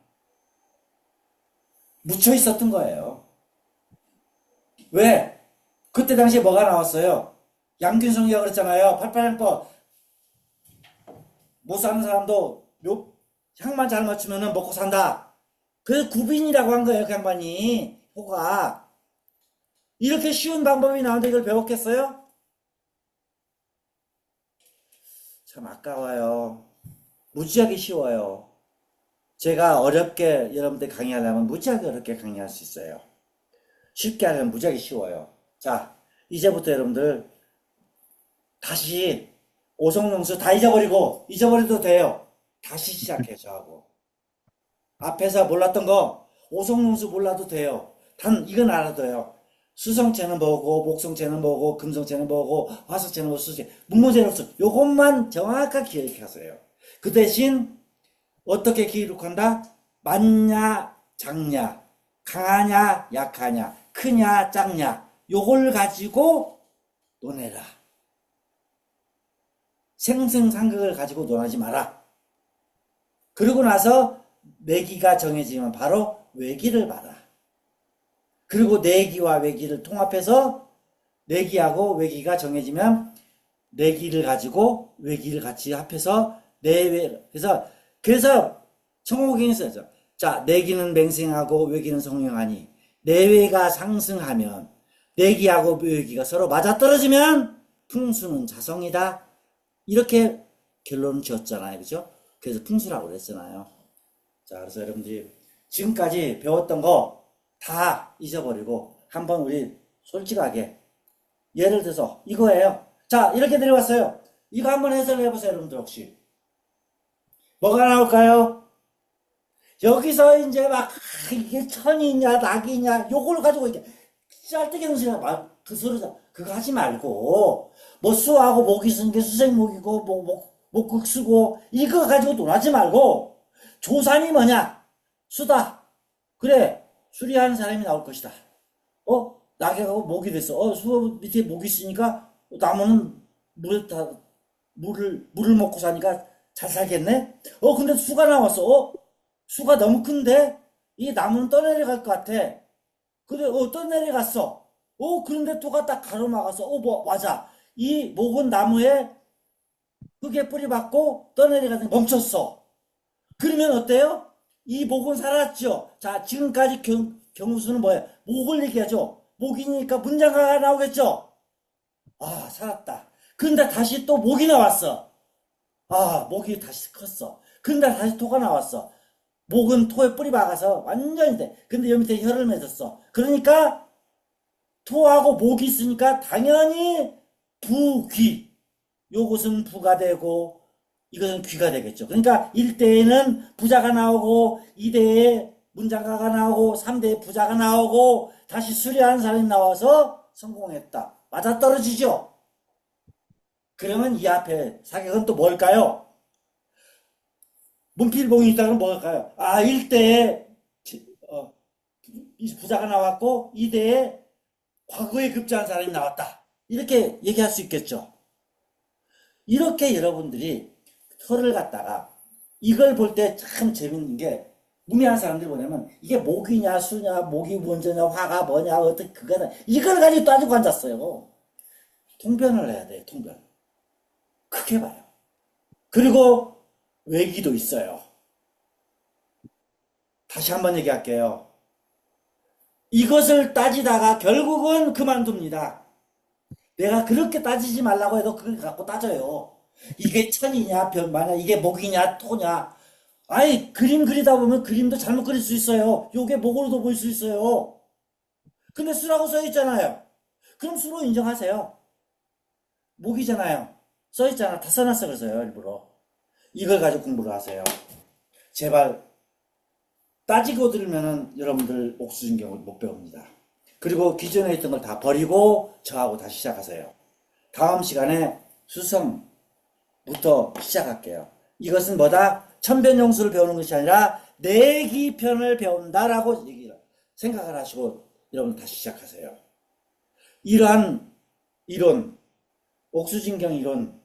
묻혀 있었던 거예요. 왜? 그때 당시에 뭐가 나왔어요? 양균성이가 그랬잖아요. 팔팔행법. 못 사는 사람도 향만 잘 맞추면 먹고 산다. 그래서 구빈이라고 한 거예요. 그 양반이. 호가. 이렇게 쉬운 방법이 나오는데 이걸 배웠겠어요? 참 아까워요. 무지하게 쉬워요. 제가 어렵게 여러분들 강의하려면 무지하게 어렵게 강의할 수 있어요. 쉽게 하려면 무지하게 쉬워요. 자, 이제부터 여러분들 다시 오성농수 다 잊어버려도 돼요. 다시 시작해 저하고. 앞에서 몰랐던 거 오성농수 몰라도 돼요. 단 이건 알아둬요. 수성체는 뭐고 목성체는 뭐고 금성체는 뭐고 화성체는 뭐고 수성체 문모제는 없어. 요것만 정확하게 기억하세요. 그 대신 어떻게 기록한다? 많냐 작냐 강하냐 약하냐 크냐 작냐 요걸 가지고 논해라. 생승상극을 가지고 논하지 마라. 그러고 나서 내기가 정해지면 바로 외기를 봐라. 그리고 내기와 외기를 통합해서 내기하고 외기가 정해지면 내기를 가지고 외기를 같이 합해서 내외 그래서 청호경이 써죠. 자, 내기는 맹생하고 외기는 성령하니 내외가 상승하면 내기하고 외기가 서로 맞아떨어지면 풍수는 자성이다. 이렇게 결론을 지었잖아요. 그죠? 그래서 풍수라고 그랬잖아요. 자, 그래서 여러분들이 지금까지 배웠던 거 다 잊어버리고 한번 우리 솔직하게 예를 들어서 이거예요. 자, 이렇게 내려왔어요. 이거 한번 해석을 해보세요. 여러분들 혹시 뭐가 나올까요? 여기서 이제 막 이게 천이냐 낙이냐 요걸 가지고 이게 짤뜨기는 막그 소리다. 그거 하지 말고 뭐 수하고 목이 쓰는 게 수생목이고 목극 쓰고 이거 가지고 논하지 말고 조산이 뭐냐? 수다. 그래 수리하는 사람이 나올 것이다. 낙에 가고 목이 됐어. 수 밑에 목이 있으니까 나무는 물을 먹고 사니까 잘 살겠네? 근데 수가 나왔어. 수가 너무 큰데? 이 나무는 떠내려갈 것 같아. 그래, 떠내려갔어. 그런데 토가 딱 가로막아서, 맞아. 이 목은 나무에 흙에 뿌리 박고 떠내려가서 멈췄어. 그러면 어때요? 이 목은 살았죠? 자, 지금까지 경우수는 뭐예요? 목을 얘기하죠? 목이니까 문장가가 나오겠죠? 아, 살았다. 근데 다시 또 목이 나왔어. 아, 목이 다시 컸어. 근데 다시 토가 나왔어. 목은 토에 뿌리 박아서 완전히 돼. 근데 여기 밑에 혀를 맺었어. 그러니까 토하고 목이 있으니까 당연히 부귀. 요것은 부가 되고 이것은 귀가 되겠죠. 그러니까 1대에는 부자가 나오고 2대에 문장가가 나오고 3대에 부자가 나오고 다시 수리하는 사람이 나와서 성공했다. 맞아떨어지죠. 그러면 이 앞에 사격은 또 뭘까요? 문필봉이 있다면 뭘까요? 1대에 부자가 나왔고 2대에 과거에 급제한 사람이 나왔다. 이렇게 얘기할 수 있겠죠. 이렇게 여러분들이 혀를 갖다가 이걸 볼 때 참 재밌는 게 문의하는 사람들이 뭐냐면 이게 목이냐 수냐 목이 먼저냐 화가 뭐냐 어떻게 그거는 이걸 가지고 따지고 앉았어요. 통변을 해야 돼요. 통변. 크게 봐요. 그리고 외기도 있어요. 다시 한번 얘기할게요. 이것을 따지다가 결국은 그만둡니다. 내가 그렇게 따지지 말라고 해도 그걸 갖고 따져요. 이게 천이냐, 변마냐, 이게 목이냐, 토냐. 아니, 그림 그리다 보면 그림도 잘못 그릴 수 있어요. 요게 목으로도 보일 수 있어요. 근데 수라고 써 있잖아요. 그럼 수로 인정하세요. 목이잖아요. 써 있잖아. 다 써놨어. 그래서요, 일부러. 이걸 가지고 공부를 하세요. 제발, 따지고 들으면은 여러분들 옥수진경을 못 배웁니다. 그리고 기존에 있던 걸 다 버리고 저하고 다시 시작하세요. 다음 시간에 수성부터 시작할게요. 이것은 뭐다? 천변용수를 배우는 것이 아니라 내기편을 배운다라고 생각을 하시고 여러분 다시 시작하세요. 이러한 이론, 옥수진경 이론,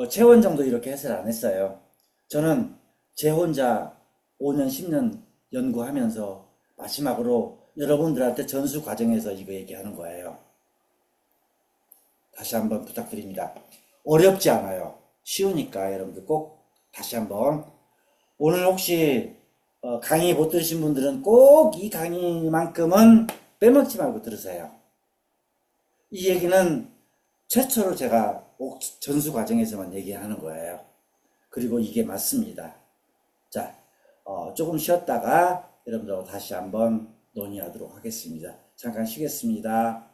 최원정도 이렇게 해설 안 했어요. 저는 제 혼자 5년, 10년 연구하면서 마지막으로 여러분들한테 전수 과정에서 이거 얘기하는 거예요. 다시 한번 부탁드립니다. 어렵지 않아요. 쉬우니까 여러분들 꼭 다시 한번. 오늘 혹시 강의 못 들으신 분들은 꼭 이 강의만큼은 빼먹지 말고 들으세요. 이 얘기는 최초로 제가 전수 과정에서만 얘기하는 거예요. 그리고 이게 맞습니다. 자, 조금 쉬었다가 여러분들하고 다시 한번 논의하도록 하겠습니다. 잠깐 쉬겠습니다.